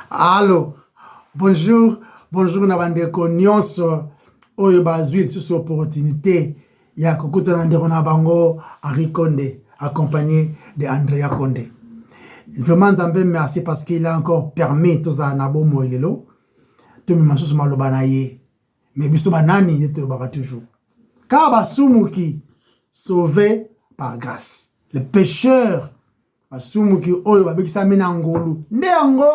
Allô, bonjour, bonjour Nabandeko Nyonso, Oyo Bazwil, sur cette opportunité. Il y a Kokuta Nanderona Bango, Henri Condé, accompagné de Andrea Condé. Vraiment, Zambé, merci parce qu'il a encore permis tout ça, Nabo Moilelo, tout le monde sur Malobanaye. Mais Bissou Banani, il était toujours. Car Basumuki, sauvé par grâce. Le pécheur, Basumuki, Oyo Babiki Samina Angolu, Neango,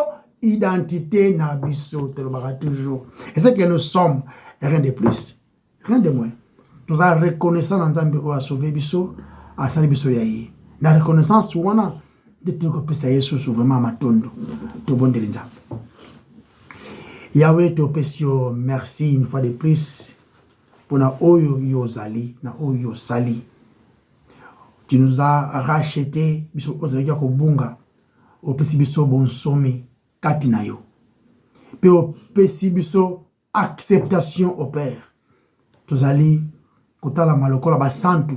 identité na biso toujours. Et c'est que nous sommes, et rien de plus, rien de moins. Nous avons reconnaissance dans Zambie à sauver biso, à sali biso yaye. La reconnaissance wana de te kopesa Yesu vraiment matondo, to bon de l'Inzambe. Yahweh te pesio, merci une fois de plus pour na oyo yozali, na oyo sali. Tu nous as racheté biso otoya ko bunga, au pesi biso bon somme. Katinayo. Pe au pesibiso acceptation au Père. Tozali kotala malokola ba santu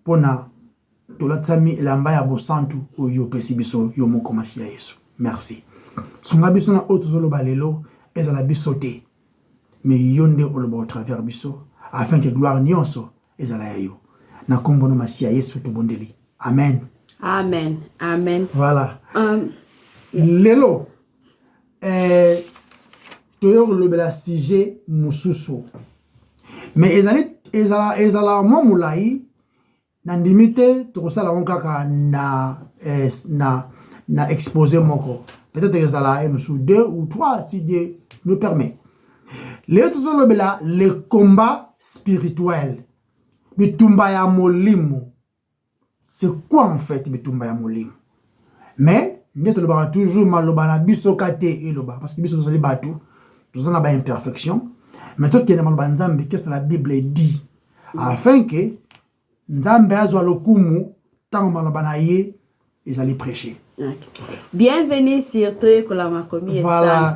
pona tolatsami elamba ya bo santu oyo pesibiso yo mokomasi ya Yesu. Merci. Sunga biso na otozolo balelo ezala bisote. Mais yonde oloba au travers biso afin que gloire nyonso ezala ya yo. Na kombo no masi ya Yesu to bondeli. Amen. Amen. Amen. Voilà. Lelo toyo le bela sujet mususu mais ezala mo mulai na ndimite to sala kaka na exposer moko peut-être ezala musu 2 ou 3 si Dieu me permet le to le bela le combat spirituel bitumba ya molimo. C'est quoi en fait bitumba ya molimo? Mais nous avons toujours malobana biso kate eloba parce que biso nous allons battre nous avons une imperfection mais toi qui es malobana nzambe qu'est-ce que la Bible dit afin que nzambe azwa lokumu tant malobana ye ils allaient prêcher. Bienvenue sur Toyekola Makomi voilà,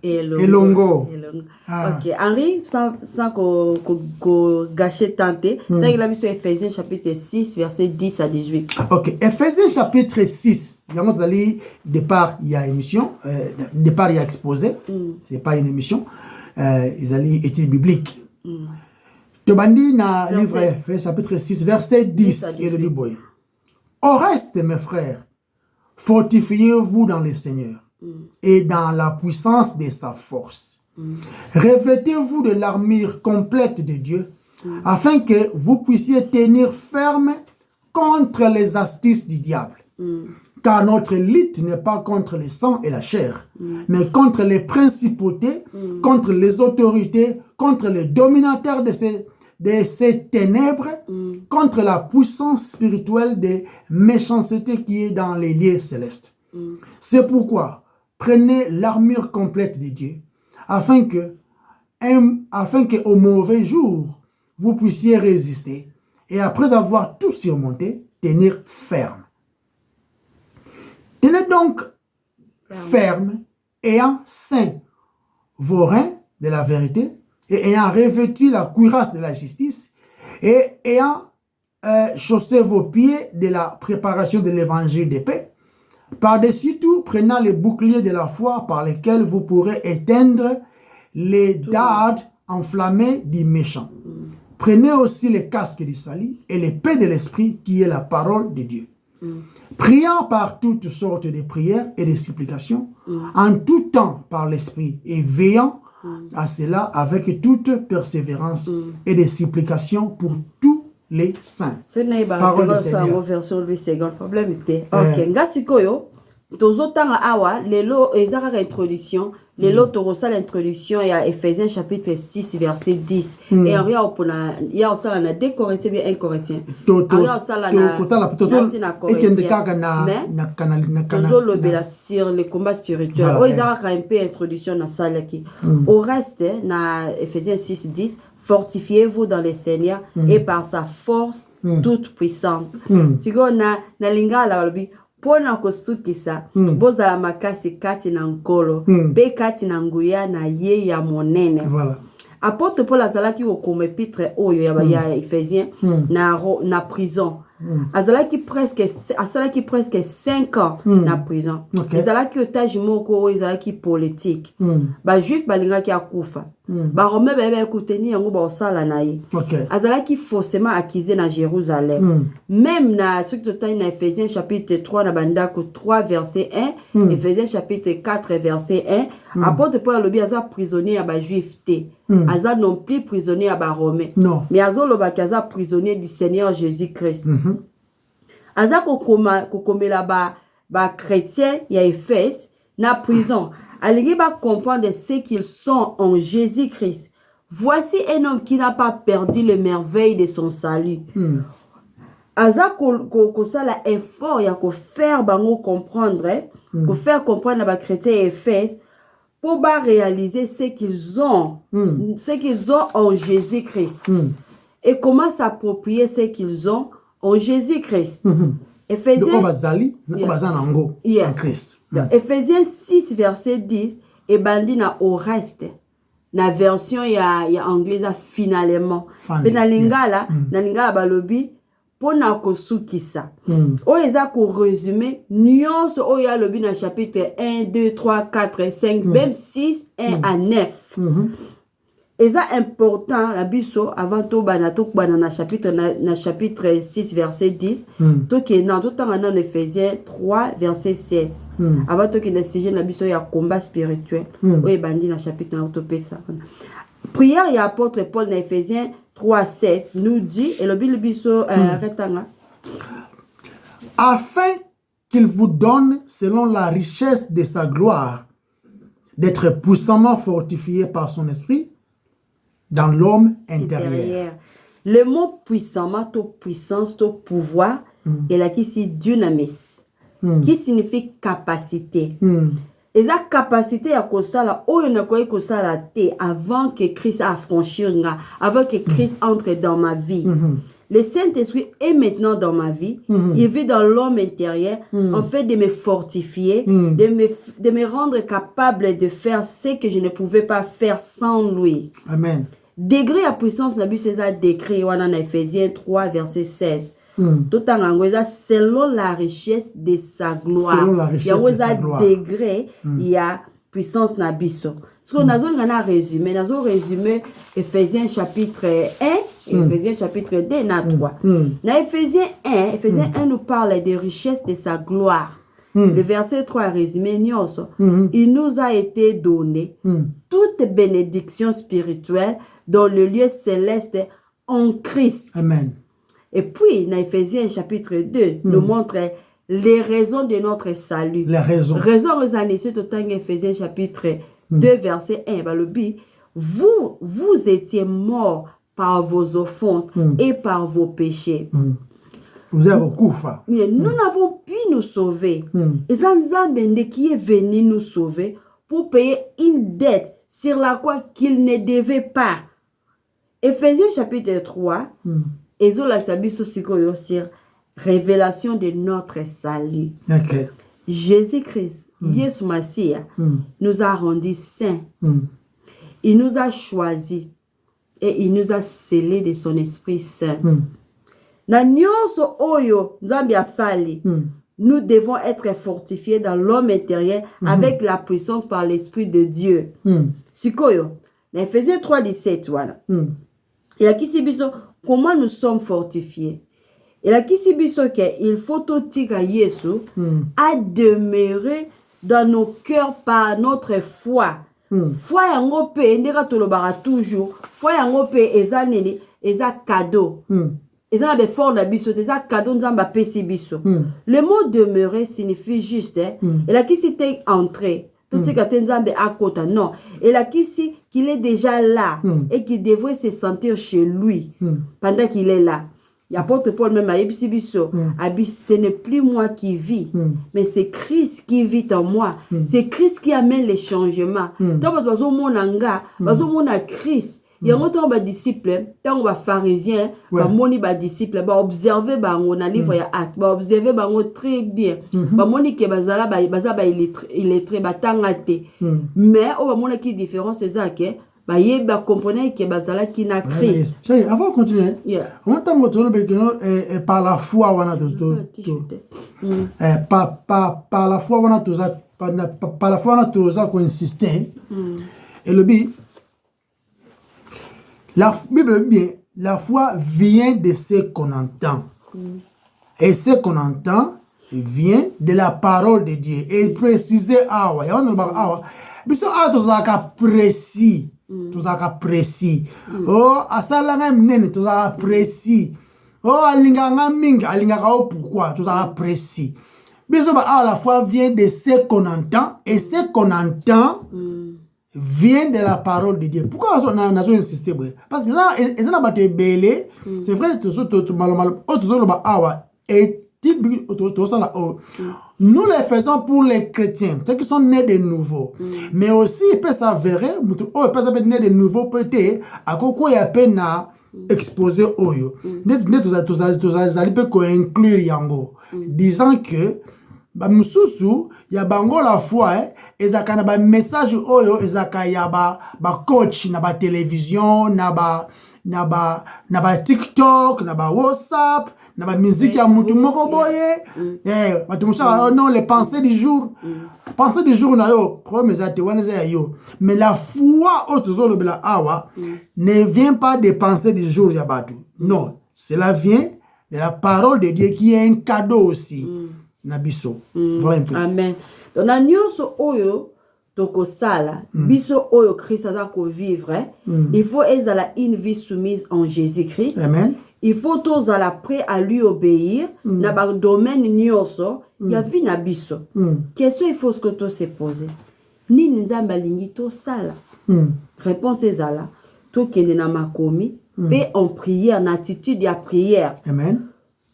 et Longo. Ok, Henri, sans gâcher tenté, il a mis sur Ephésiens chapitre 6, verset 10 à 18. Ok, Ephésiens chapitre 6, il y a un départ, il y a émission, départ, il y a exposé, c'est pas une émission, ils allaient études bibliques. Tobandi na livre Ephésiens chapitre 6, verset 10, et le dit boy. Au reste, mes frères, fortifiez-vous dans le Seigneur et dans la puissance de sa force. Revêtez-vous de l'armure complète de Dieu afin que vous puissiez tenir ferme contre les astuces du diable. Car notre lutte n'est pas contre le sang et la chair, mais contre les principautés, contre les autorités, contre les dominateurs de ces ténèbres, contre la puissance spirituelle de méchanceté qui est dans les lieux célestes. C'est pourquoi prenez l'armure complète de Dieu, afin que au mauvais jour, vous puissiez résister, et après avoir tout surmonté, tenir ferme. Tenez donc ferme, ayant ceint vos reins de la vérité, et ayant revêtu la cuirasse de la justice, et ayant chaussé vos pieds de la préparation de l'évangile de paix, par-dessus tout, prenant les boucliers de la foi par lesquels vous pourrez éteindre les dards enflammés du méchant. Prenez aussi le casque du salut et l'épée de l'esprit qui est la parole de Dieu. Priant par toutes sortes de prières et de supplications, en tout temps par l'esprit et veillant à cela avec toute persévérance et des supplications pour tous les saints. Ce n'est pas la version Louis II. Problème était. Ok, Ngasikoyo, tozotanga awa, lelo ezaka introduction, lelo torosa l'introduction et à Ephésiens chapitre 6 verset 10. Et en rien opona, il y a aussi la 2 Corinthiens bien 1 Corinthien. Total sur le combat spirituel. Oh, ils ont un peu introduction dans ça là qui. Au reste, na Ephésiens 6 10, fortifiez-vous dans le Seigneur et par sa force toute puissante. Si on na linga la balbi. Pona kosukisa bozala makasi kati na nkolo be kati na nguya na ye ya monene. Voilà. Apôtre Paul azalaki okoma épître oyo ya Ephésiens na prison azalaki presque 5 ans na prison. Ezalaki otage moko ezalaki politique. Ba juif balingaki akufa. Ba romain ba ekuteni yango ba osala na ye. Azalaki faussement accusé na Jérusalem. Même na ce que tu na Ephésiens chapitre 3 na bandako 3 verset 1, Ephésiens chapitre 4 verset 1, apôtre Paul alobi aza prisonnier ya ba juif te. Aza non plus prisonnier ya ba romain. Mais azoloba kaza prisonnier du Seigneur Jésus-Christ. Aza kokomela ba chrétien ya Éphèse na prison. Alingi ba comprendre ce qu'ils sont en Jésus-Christ. Voici un homme qui n'a pas perdu le merveille de son salut. Aza ko sala effort ya ko faire bango comprendre, ko faire comprendre ba chrétien Éphèse pour ba réaliser ce qu'ils ont en Jésus-Christ. Et comment s'approprier ce qu'ils ont en Jésus-Christ. Ephésiens Ephésiens 6 verset 10 et bandi na au reste na version ya anglaise finalement mais na lingala balobi pona kosukisa oyo eza ko résumer nyonso oyo ya lobi na chapitre 1 2 3 4 5 même 6 1 à 9. Eza important la biso avant to bana na chapitre 6 verset 10 to ke na to tanga na Ephésiens 3 verset 16 avant to ke na sujet na biso ya combat spirituel oyo bandi na chapitre na to pesa prière ya apôtre Paul na Ephésiens 3 16 nous dit et le biso retanga afin qu'il vous donne selon la richesse de sa gloire d'être puissamment fortifié par son esprit dans l'homme intérieur. Le mot puissamment, puissance, pouvoir, est là qui c'est dynamis, qui signifie capacité. Et sa capacité à kosala, avant que Christ affranchisse, avant que Christ entre dans ma vie. Le Saint-Esprit est maintenant dans ma vie. Il vit dans l'homme intérieur, en fait de me fortifier, de me rendre capable de faire ce que je ne pouvais pas faire sans lui. Amen. Degré à puissance, la Bible c'est décrit en Ephésiens 3 verset 16. Tout en anglais, selon la richesse de sa gloire. Selon la richesse de sa gloire. Degré, il y a puissance na biso. Ce qu'on a résumé, Ephésiens chapitre 1, Ephésiens chapitre 2, na 3. Dans Ephésiens 1 nous parle des richesses de sa gloire. Le verset 3 résumé, il nous a été donné toute bénédiction spirituelle dans le lieu céleste en Christ. Amen. Et puis, dans Ephésiens chapitre 2, nous montre les raisons de notre salut. Les raisons. Raison aux années, c'est autant Ephésiens chapitre 2, verset 1. Vous étiez morts par vos offenses et par vos péchés. Vous avez beaucoup fait. Mais nous n'avons pu nous sauver. Et c'est Nzambe qui est venu nous sauver pour payer une dette sur la quoi qu'il ne devait pas. Ephésiens chapitre 3, Ezola Sabiso Sikoyo sur révélation de notre salut. Jésus-Christ, Yesu Massia, nous a rendus saints. Il nous a choisis et il nous a scellés de son Esprit Saint. Na nyonso oyo Nzambe asali, nous devons être fortifiés dans l'homme intérieur avec la puissance par l'Esprit de Dieu. Sikoyo, na Ephésiens 3, 17, voilà. Et là, comment nous sommes fortifiés? Et là, il faut tout dire Yesu à demeurer dans nos cœurs par notre foi. Foi yango pe ndeka tolobara toujours. Foi yango pe eza nini, eza cadeau. Eza na fort na biso, eza cadeau nzamba pesi biso. Le mot demeurer signifie juste et là qui c'était entrer. Tout ce que Nzambe à côté, non. Et là qu'il est déjà là et qu'il devrait se sentir chez lui pendant qu'il est là. Il y a Apôtre Paul même à Ebisibiso, ce n'est plus moi qui vis, mais c'est Christ qui vit en moi. C'est Christ qui amène les changements. Donc, Christ. Il y a un disciple, tant que pharisien, moni disciple, observer na livre ya acte, observer très bien. Moni ke bazala il est très batangate. Mais on mona qui différence c'est ça que ba comprenez que bazala qui na Christ. Avant de continuer, on entend par la foi on a par la foi on a par la foi on a tous insister. Et le but, la Bible bien, la foi vient de ce qu'on entend. Et ce qu'on entend vient de la parole de Dieu. Et préciser awa, ya on ba awa. Biso a tozaka précis. Tozaka précis. Oh, asala nga mnene tozaka précis. Oh, alinga nga mingi, alinga ka pourquoi, tozaka précis. Biso ba awa la foi vient de ce qu'on entend et ce qu'on entend vient de la parole de Dieu. Pourquoi on a insisté? Parce que ça, c'est vrai, nous les faisons pour les chrétiens, ceux qui sont nés de nouveau. Mais aussi, il peut s'avérer, nés de nouveau, peut-être, à quoi il y a peine à exposer au yo. Inclure yango, disant que Mususu, ya bango la foi, ezaka na ba message oyo, ezaka ya ba coach, na ba télévision, na ba TikTok, na ba WhatsApp, na ba musique ya mutu moko boye. Non, les pensées du jour. Pensées du jour na yo, mais la foi autour de la awa ne vient pas des pensées du jour ya batu. Non, cela vient de la parole de Dieu qui est un cadeau aussi. Nabiso. Amen. Donc na nyonso oyo toko sala biso oyo Christ a ko vivre, il faut ezala une vie soumise en Jésus-Christ. Amen. Il faut tous à la prêt à lui obéir na ba domaine nyonso ya vie na biso. Question il faut ce que to se poser. Ni nzamba lingi to sala. Réponse ezala to kende na makomi pe en prière na attitude ya prière. Amen.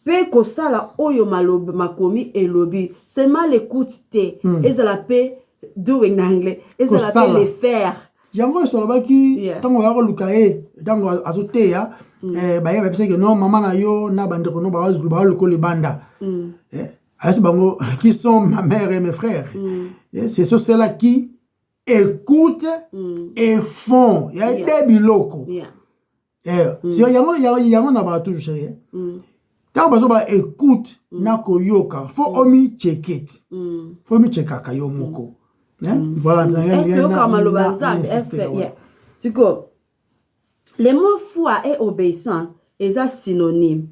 Pe kosala oyo malobi makomi elobi seulement l'écoute te ezala pe doing en anglais ezala pe le faire yango soloba ki tango ya lukae tango azoteya ba ya bapesa que non maman na yo na bande ko no ba ko le banda asi bango qui sont ma mère et mes frères c'est ceux-là qui écoutent et font il y a des biloko si yango na ba toujours chérie. Quand on écoute, nako yoka, faut omi check it. Faut mi check akayo moko. Voilà. Est-ce que yoka malobanza? Est-ce que c'est quoi? Les mots foi et obéissance est synonyme.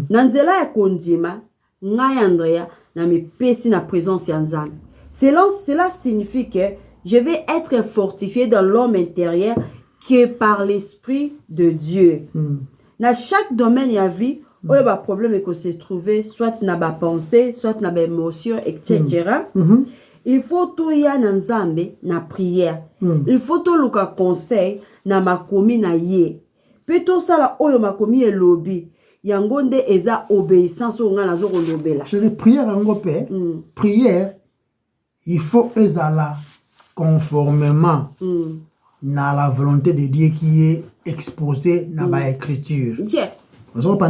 Nanzela ya kondima, ngai Andrea na me pesi na présence ya Nzambe. Cela signifie que je vais être fortifié dans l'homme intérieur qui est par l'esprit de Dieu. Dans chaque domaine ya vie il y a un problème que se trouver, soit na ba pensée, soit na ba émotion, etc. Il faut tout y a nzambe na prière. Il faut tout le conseil na makomi na ye. Puis tout ça là, oyo makomi e lobby. Yangonde eza obéissance au ngana zo lobela. Je dis prière en père. Prière, il faut ezala conformément na la volonté de Dieu qui est exposée dans la écriture. Yes.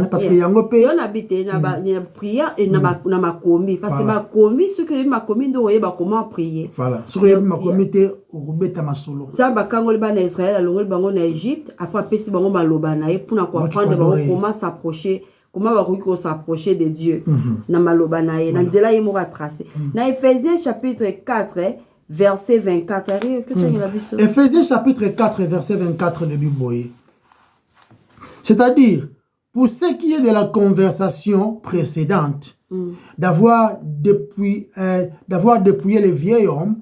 Parce que yango pe on habite na ba prière et na makomi parce que makomi ce que makomi ndo yeba comment prier. Voilà. Ce que makomi te obeta masolo. Ça ba kango ba na Israël alongol bango na Égypte après pesi bango maloba na e pour na comprendre bango comment s'approcher, comment ba ko s'approcher de Dieu na maloba na e na nzela ye mo tracé. Na Éphésiens chapitre 4 verset 24. Éphésiens chapitre 4 verset 24 de Bible. C'est-à-dire pour ce qui est de la conversation précédente, d'avoir dépouillé le vieil homme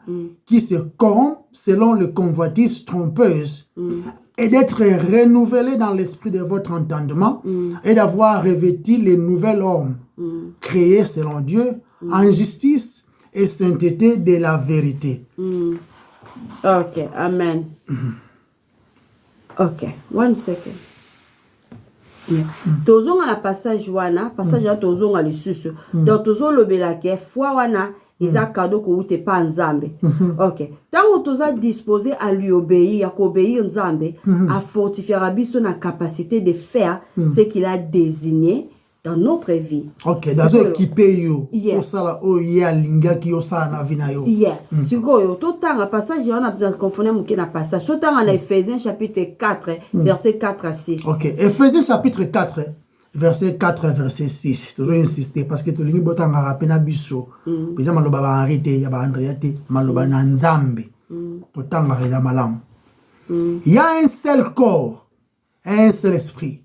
qui se corrompt selon les convoitises trompeuses et d'être renouvelé dans l'esprit de votre entendement et d'avoir revêtu le nouvel homme créé selon Dieu en justice et sainteté de la vérité. Ok, amen. Ok, 1 second. Tozonga na passage wana tozonga lisusu donc tozolobela ke foi wana eza cadeau ko ute pa Nzambe. OK, tango toza disposé à lui obéir, à obéir Nzambe, à fortifier biso na capacité de faire ce qu'il a désigné dans notre vie. Ok, dans ce équipé yo. Yeah. Osala o ya linga ki osala na vina yo. Yeah. Sikoyo, tout temps passage on a confondu mon na passage. Tout temps en Éphésiens chapitre 4 verset 4 à 6. Ok, Éphésiens chapitre 4 verset 4 verset 6. Toujours insister parce que tout le monde a rappelé na biso. Bisa maloba ba arrêté ya ba Andréate, maloba na Nzambe. Tout temps ba malam. Il y a un seul corps, un seul esprit.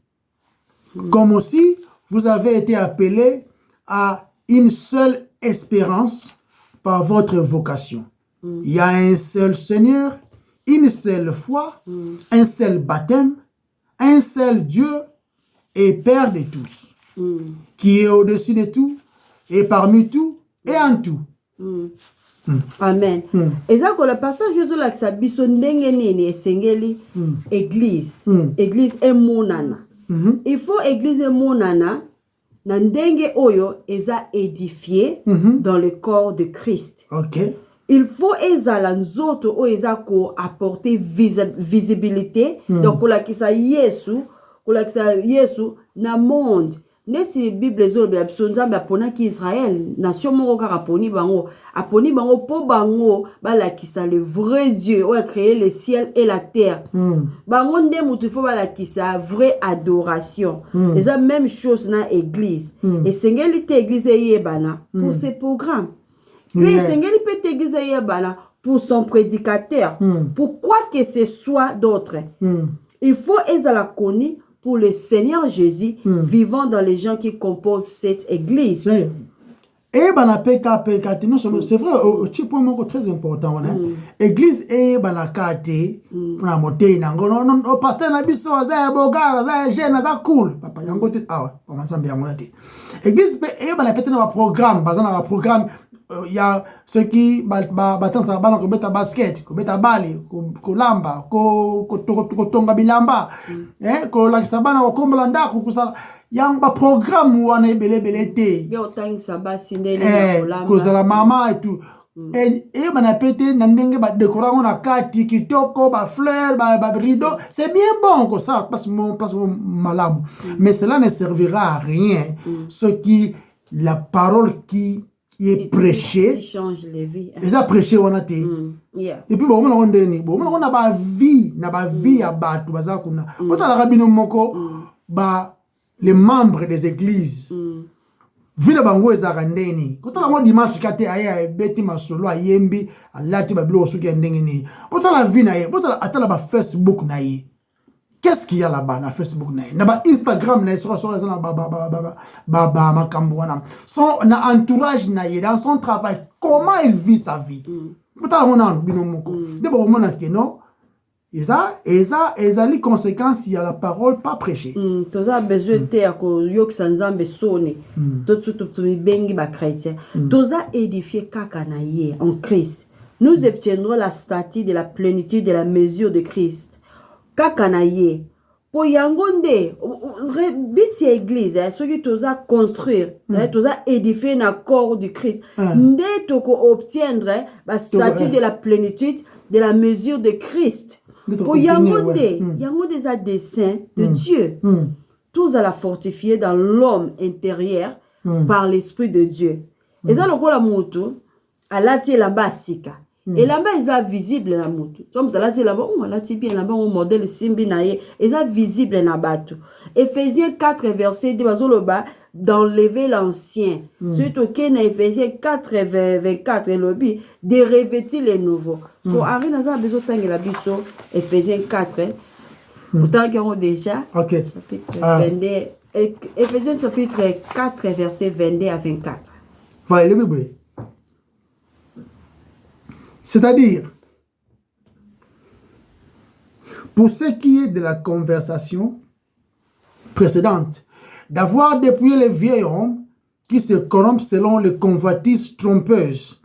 Comme aussi vous avez été appelés à une seule espérance par votre vocation. Il y a un seul Seigneur, une seule foi, un seul baptême, un seul Dieu et Père de tous, qui est au-dessus de tout, et parmi tout, et en tout. Amen. Et ça, quand le passage de la Biso Ndengeni et Sengeli, Église, Église est monana. Il faut Église est monana, Nandenge Oyo, eza édifié dans le corps de Christ. Ok. Il faut ezala nzoto o ezako apporter visibilité donc pour la kisa Yesu na monde. Nesi Bible zo be Nzambe apona ki Israël nation moko kaka aponi bango po bango balakisa le vrai Dieu qui a créé le ciel et la terre. Bango nde mutu faut balakisa vraie adoration. Et la même chose na église. Et sengeli te église yebana pour ses programmes. Mais sengeli peut église yebana pour son prédicateur. Pour quoi que ce soit d'autre. Il faut ezala koni pour le Seigneur Jésus vivant dans les gens qui composent cette église. Et c'est vrai, c'est un point très important. Église et banakate pour la montée non pasteur na biso za bogara za jeune za cool papa yango te ah on ensemble ya monate. Église et banapete na programme bazana na programme il y a ceux qui batansa bana ko beta basket ko beta bali ko lamba ko tonga bilamba ko la sabana ko kombola ndako kusala yang ba programme wana ebele te yo tangisa basi ndele na kolamba ko zala mama et tout et bana pété na ndenge ba décorer na kati kitoko ba fleurs ba rideau c'est bien bon que ça place mon malamu mais cela ne servira à rien ce qui la parole qui est prêché, il change les vies. Ils ont prêché on a été. Et puis bon on ndeni, bon on a ba vie ya batu bazakuna. Ota la rabino moko ba les membres des églises. Vile bango ezaka ndeni. Ota la mo dimanche kate aya beti masolo ayembi alati ba bilo suki ndengeni. Ota la vie na ye, ota atala ba Facebook na ye. Qu'est-ce qu'il y a là-bas na Facebook na ba Instagram na sur na ba makambo wana son na entourage na ye dans son travail comment il vit sa vie peut-être on a binomoko de bon mona que non ezali conséquence il y a la parole pas prêchée toza besoin te ko yokisa Nzambe sone tout bengi ba chrétien toza édifier kaka na ye en Christ nous obtiendrons la stature de la plénitude de la mesure de Christ. Kakanaye po yangonde biti église ce qui toza construire toza édifier na corps du Christ nde toko obtiendre la statue de la plénitude de la mesure de Christ po yangonde yangonde za dessein de Dieu tous à la fortifier dans l'homme intérieur par l'esprit de Dieu et ça lokola moto alati la basika. Et là-bas, ils sont visibles dans la moto. Donc, là-bas, on a bien là-bas, on modèle simbi naie. Ils sont visibles dans la bateau. Éphésiens 4, verset 2, d'enlever l'ancien. Surtout qu'il y a Éphésiens 4, 24, et lobby, de revêtir les nouveaux. Parce qu'on arrive dans un besoin de la biso, Éphésiens 4, autant qu'ils ont déjà, chapitre 22, Éphésiens chapitre 4, verset 22 à 24. Voilà, le bébé. C'est-à-dire, pour ce qui est de la conversation précédente, d'avoir dépouillé les vieils hommes qui se corrompent selon les convoitises trompeuses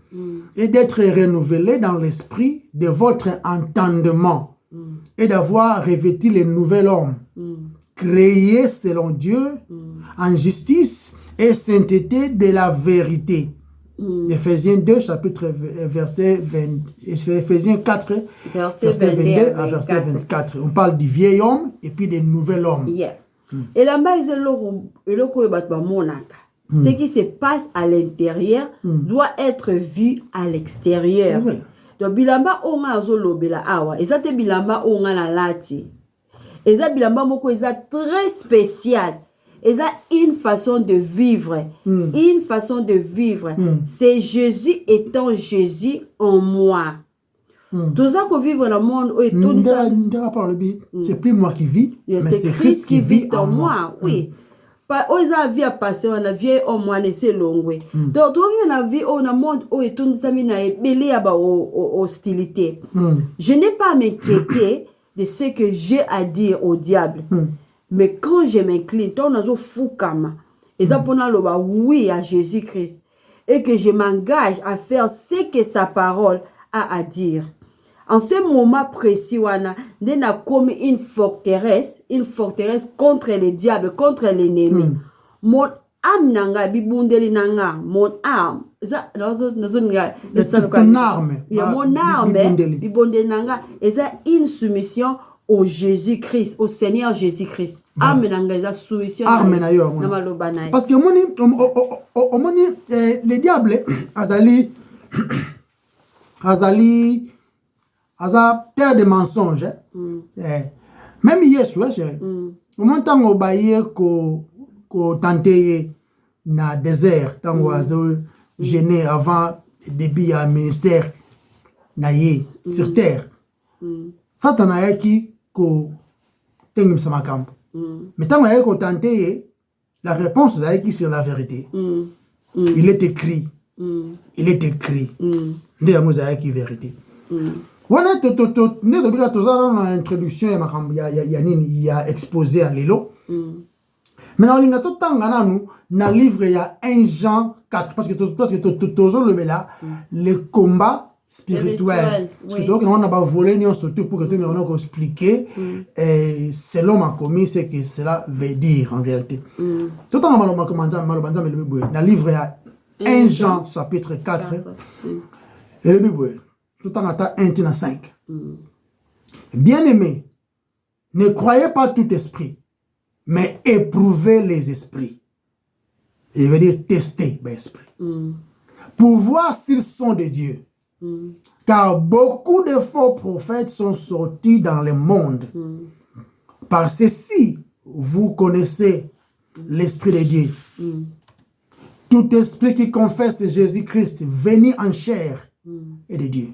et d'être renouvelés dans l'esprit de votre entendement et d'avoir revêtu les nouvel homme, créé selon Dieu en justice et sainteté de la vérité. Éphésiens 2, chapitre verset 20, Éphésiens 4, verset 22 à verset 24. On parle du vieil homme et puis du nouvel homme. Yeah. Et là-bas, ce qui se passe à l'intérieur doit être vu à l'extérieur. Donc, bilamba onga azolobela awa, ezate bilamba onga la lati. Eza bilamba moko eza très spécial. Eza une façon de vivre. Une façon de vivre. C'est Jésus étant Jésus en moi. Tout ça qu'on vivre dans le monde, c'est plus moi qui vis, mais c'est Christ qui vit en moi. Oui. Oza vie a passé, on a vie au moins c'est long. Donc, on a vie on a monde où est tout ça mina belé à hostilité. Je n'ai pas à m'inquiéter de ce que j'ai à dire au diable. Mais quand je m'incline, on a fou comme et ça pour nous oui à Jésus-Christ et que je m'engage à faire ce que sa parole a à dire. En ce moment précis, on a comme une forteresse contre le diable, contre l'ennemi. Mon âme nanga bibundeli nanga, mon âme, ton arme, mon arme bibundeli nanga, et ça une soumission au Jésus-Christ, au Seigneur Jésus-Christ. Âme nanga eza soumission. Arme na yo. Parce que le diable Aza père de mensonges. Même Yesu, au moment où baye ko tenter na désert, tant oiseau gêné avant début à ministère na ye sur terre. Satan a qui ko tengim sama camp. Mais tant oiseau ko tenter la réponse est qui sur la vérité. Il est écrit. Il est écrit. Ndé amuza qui vérité. Voilà, introduction, il y a exposé à l'élo. Mais dans le livre, il y a 1 Jean 4, parce que le combat spirituel. Parce que on a volé, surtout pour que tout le monde explique, selon ma commis, c'est que cela veut dire en réalité. Tout le monde dans le livre, il y a 1 Jean chapitre 4, et le Bible. Tout en attendant 1-5. Bien-aimés, ne croyez pas tout esprit, mais éprouvez les esprits. Il veut dire tester l'esprit. Pour voir s'ils sont de Dieu. Car beaucoup de faux prophètes sont sortis dans le monde. Par ceci, vous connaissez l'esprit de Dieu. Tout esprit qui confesse Jésus-Christ venu en chair est de Dieu.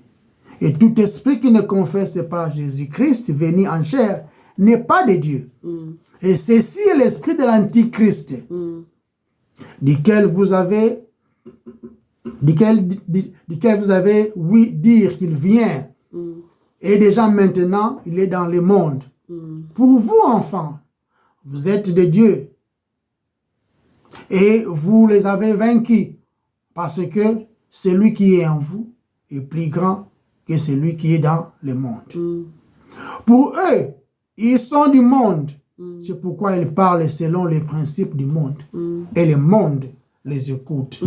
Et tout esprit qui ne confesse pas Jésus-Christ venu en chair n'est pas de Dieu. Et ceci est l'esprit de l'Antichrist, duquel vous avez oui dire qu'il vient. Et déjà maintenant, il est dans le monde. Pour vous, enfants, vous êtes de Dieu. Et vous les avez vaincus, parce que celui qui est en vous est plus grand que celui qui est dans le monde. Pour eux, ils sont du monde. C'est pourquoi ils parlent selon les principes du monde. Et le monde les écoute.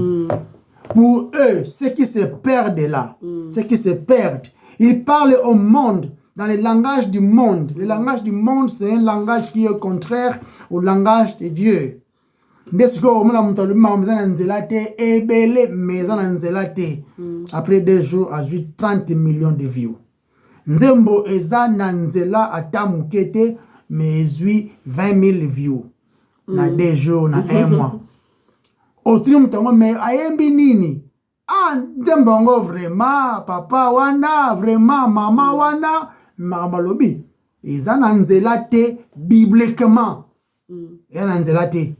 Pour eux, ceux qui se perdent là, ceux qui se perdent, ils parlent au monde, dans le langage du monde. Le langage du monde, c'est un langage qui est contraire au langage de Dieu. Après 2 jours, a eu 30 millions de views. Nzembo eza nanzela atamukete mais 20 000 views. Na 2 jours, na 1 mois. Autrement, mais ayembi nini? Ah, nzembo vraiment, papa wana, vraiment, maman wana, mamalobi. Eza nanzela te bibliquement. Et nanzela te.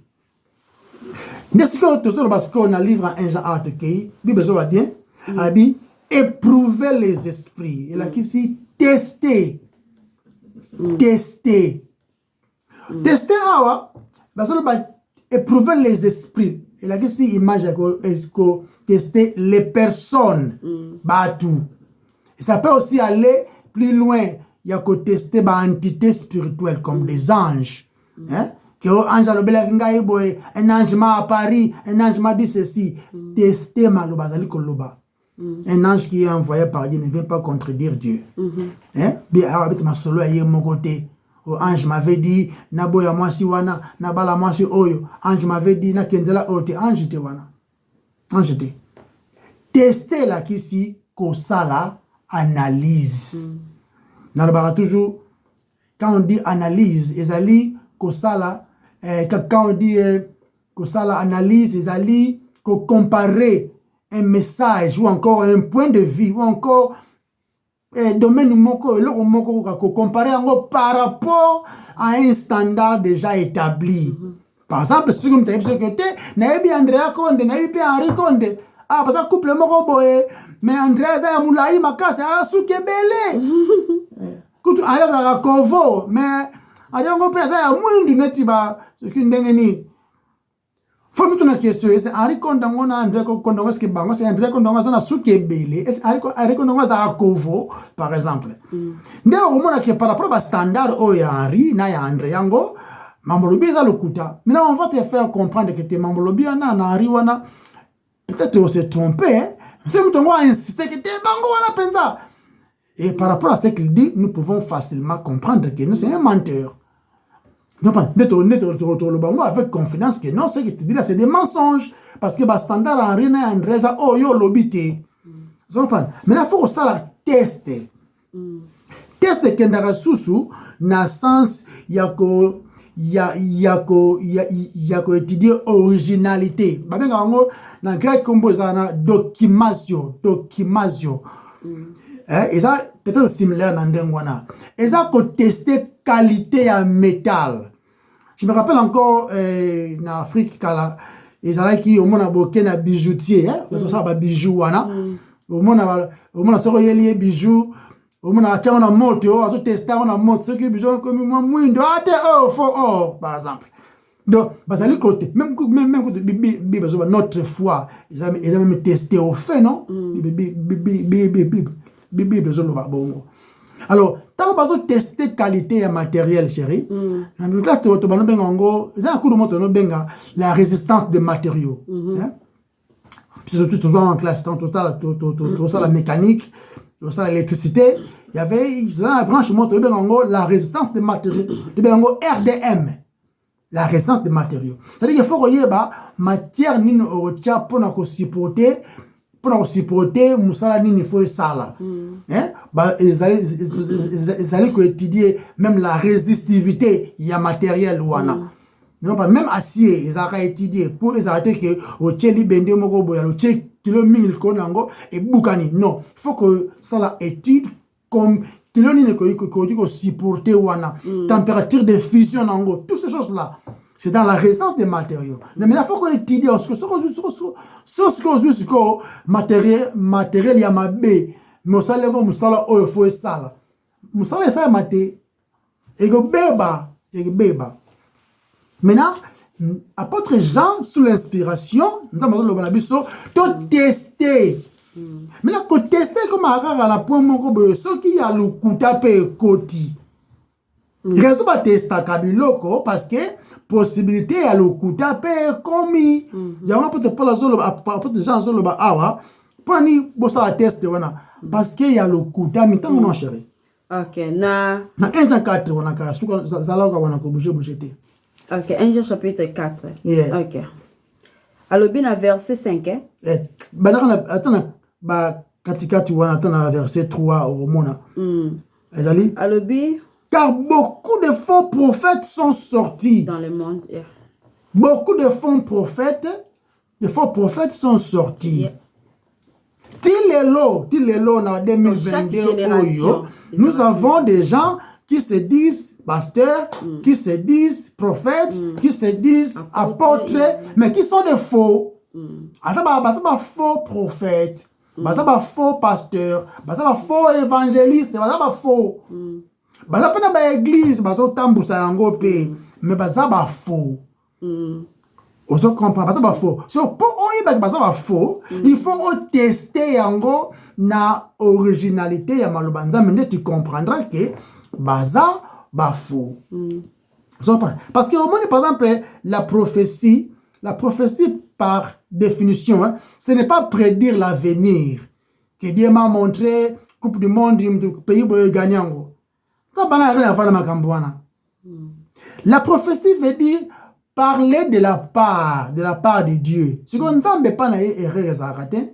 N'est-ce que parce qu'on a livre en 1 Jean 4 qui Bible va bien, a dit éprouver les esprits. Et là ici tester, tester, tester awa, parce que éprouver les esprits. Et là ici image que tester les personnes, tout. Et ça peut aussi aller plus loin. Il y a que tester des entités spirituelles comme des anges, hein? Que un ange m'a à Paris, un ange m'a dit ceci. Tester maloba, un ange qui est envoyé par Dieu ne vient pas contredire Dieu. Bien, avec ma solo à mon côté, Ange m'avait dit, Naboya mwasi wana, Nabala mwasi oyo. Ange m'avait dit, Nakenzela ote. Ange te wana. Ange te. Tester la kisi, kosala, analyse. Nalabara toujours, quand on dit analyse, ezali, kosala, quand on dit kosala, analyse, ezali, comparer un message, ou encore un point de vue, ou encore domaine moko, comparer par rapport à un standard déjà établi. Par exemple, si vous avez dit, Naebi Andrea Konde, Naebi Henri Konde, ah, parce que couple moko boye, mais Andrea Zaya Moulaï Makase, ah, soukebele. Coutu, ah, Zara Kovo, mais, ah, Yango Pesa, ah, Mouindu Netiba, ce qui n'est faut nous une question, c'est Henri Kondongo na André Kondongo ce qui bango, c'est André Kondongo na soukebele, est Henri Kondongo za Kovo par exemple. Nde au mona que par rapport à standard o ya Henri na ya André yango, mamolobi za lokuta. Maintenant on va te faire comprendre que tes mamolobi na Henri wana peut-être on s'est trompé, hein. C'est mutongo a insisté que te bango wana penza. Et par rapport à ce qu'il dit, nous pouvons facilement comprendre que nous c'est un menteur. Non, pas avec confidence que non, ce que tu dis là, c'est des mensonges. Parce que le standard en rien en reza, oh yo, l'obité. Mais là, il faut que ça teste. Teste kendara susu, na sens, yako étudier originalité. Bah, bien, dans grec, combo, ça documentation. Et ça, peut-être similaire dans Ndengwana. Et ça, qu'on tester qualité en métal. Je me rappelle encore, en Afrique, ils allaient qui, au moins, à bijoutier, hein, ça, bijoux, au moins, à bijoux, au moins, à moto, à tester, on moto, ce qui bijoux, comme moi, par exemple. Donc, côté, même notre foi, ils ont même testé au fait, non? Alors, tant que vous testez qualité et matériel, chérie, dans la classe de la résistance des matériaux. Surtout en classe, tout ça, la mécanique, tout ça, l'électricité, il y avait dans la branche la résistance des matériaux, RDM. La résistance des matériaux. C'est-à-dire qu'il faut que la matière nini ocha pour supporter musala nini faut sala. Ils allaient étudier même la résistivité il y a matériel wana. Même acier ils allaient étudier pour ils arrêter que au tcheli bende moko boya le tché kilo 1000 konango et bukani. Non, il faut que ça la étude comme kilo nini ko supporter wana température de fusion nango, toutes ces choses là. C'est dans la résistance des matériaux. Mais il faut qu'on étudie ce que matériel ya mabe musala oyo faut sala musala ça maté ego beba. Maintenant apôtre Jean sous l'inspiration nous avons le banabiso to tester. Maintenant ko tester comme à la point moko boyo so ki ya lukuta pe koti. Raison ba testa kabiloko parce que possibilité à l'okuta pe komi. J'aimerais peut-être pas la zone apôtre Jean zone ba awa pani bossa test wana parce que y a l'okuta mi tant non chéri. OK, na 1 Jean 4 wana ka suka zalanga wana ko bouger. OK, 1 Jean chapitre 4. Yeah. OK. Alors bien à verset 5 hein. Attends ba katikati wana attends verset 3 au mona. Ezali. Alors bien car beaucoup de faux prophètes sont sortis dans le monde. Yeah. Beaucoup de faux prophètes sont sortis. Yeah. Tilelo en 2022, nous avons des gens qui se disent pasteurs, qui se disent prophètes, qui se disent apôtres, mais qui sont des faux. Pas faux prophètes, pas faux pasteurs, pas faux évangélistes, pas faux. Baza pena ba église bazo tambusa yango pe mais baza ba faux. On se comprend baza ba faux. So pour oyiba baza ba faux, il faut tester yango na originalité ya malobanza mais tu comprendras que baza ba faux. Parce que au moins par exemple la prophétie par définition hein, ce n'est pas prédire l'avenir. Que Dieu m'a montré coupe du monde du pays gagnango. Ça n'a rien à faire avec Makambouana. La prophétie veut dire parler de la part de Dieu. Ce qu'on ne sait pas na erreur zakate.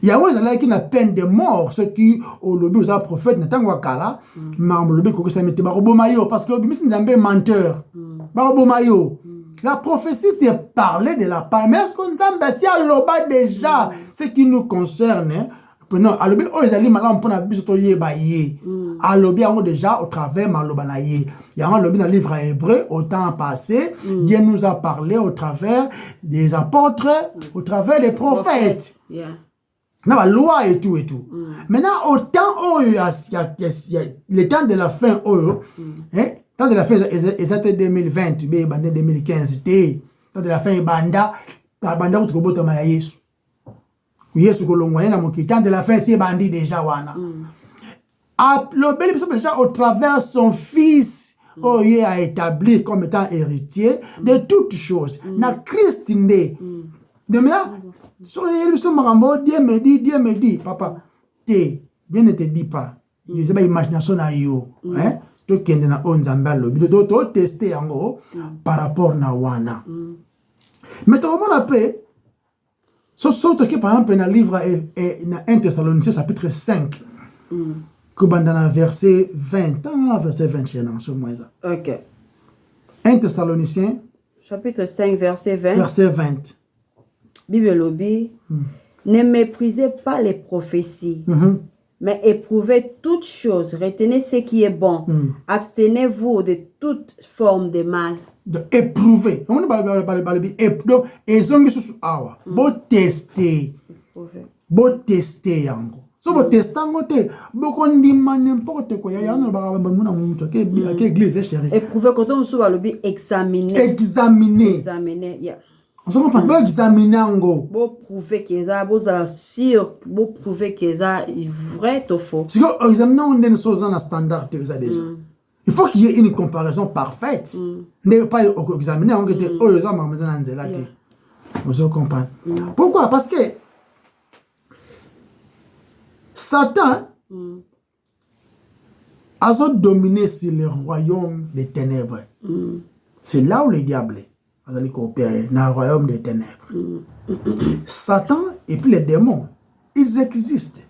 Il y a aussi qui na peine de mort ceux qui au lobby aux prophètes n'entendent kala mais au lobby ko ça mette ba robomayo parce que bimi nzambe menteur. Ba robomayo. La prophétie c'est parler de la part mais est-ce qu'on nzambe si aloba déjà ce qui nous concerne. Non, alobi oizali malam pona biso to yeba ye. Alobi ango déjà au travers maloba na ye. Il y a un lobby dans le livre hébreu au temps passé, Dieu nous a parlé au travers des apôtres, au travers des prophètes. Dans la loi et tout et tout. Maintenant au temps où il y a le temps de la fin hein, temps de la fin exact 2020, be bande 2015 té. Temps de la fin banda ko bota ma Yesu. Yesu kolongwa na mokitan de la fin c'est bandit déjà wana. Le bel déjà au travers son fils il a établi comme étant héritier de toutes choses. Na Christ ndé. De maintenant sur les marambo Dieu me dit papa Dieu ne te dit pas. Il c'est pas imagination na yo hein. To kende na onzamba lobi to tester yango par rapport na wana. Mais tout le monde a paix. Sauf que par exemple dans le livre dans 1 Thessaloniciens chapitre 5 que dans verset 20 verset 21 en ce moment ça. OK. 1 Thessaloniciens chapitre 5 verset 20. Verset 20. Bible lobby ne méprisez pas les prophéties. Mais éprouvez toutes choses, retenez ce qui est bon. Abstenez-vous de toute forme de mal. De éprouver. Comment on parle et zongi sous awa. Bo tester. Bo tester yango. So bo tester yango te. Bo kondima n'importe quoi. Ya na ba muna muto ke église chérie. Éprouver quand on sous lobby examiner. Examiner. Yeah. On se comprend pas examiner yango. Bo prouver que ça bo za sûr, bo prouver que ça vrai ou faux. Si on examiner on est sur un standard déjà. Il faut qu'il y ait une comparaison parfaite. Ne pas examiner on était vous comprenez. Pourquoi? Parce que Satan a dominé sur le royaume des ténèbres. C'est là où le diable a coopéré dans le royaume des ténèbres. Satan et puis les démons, ils existent.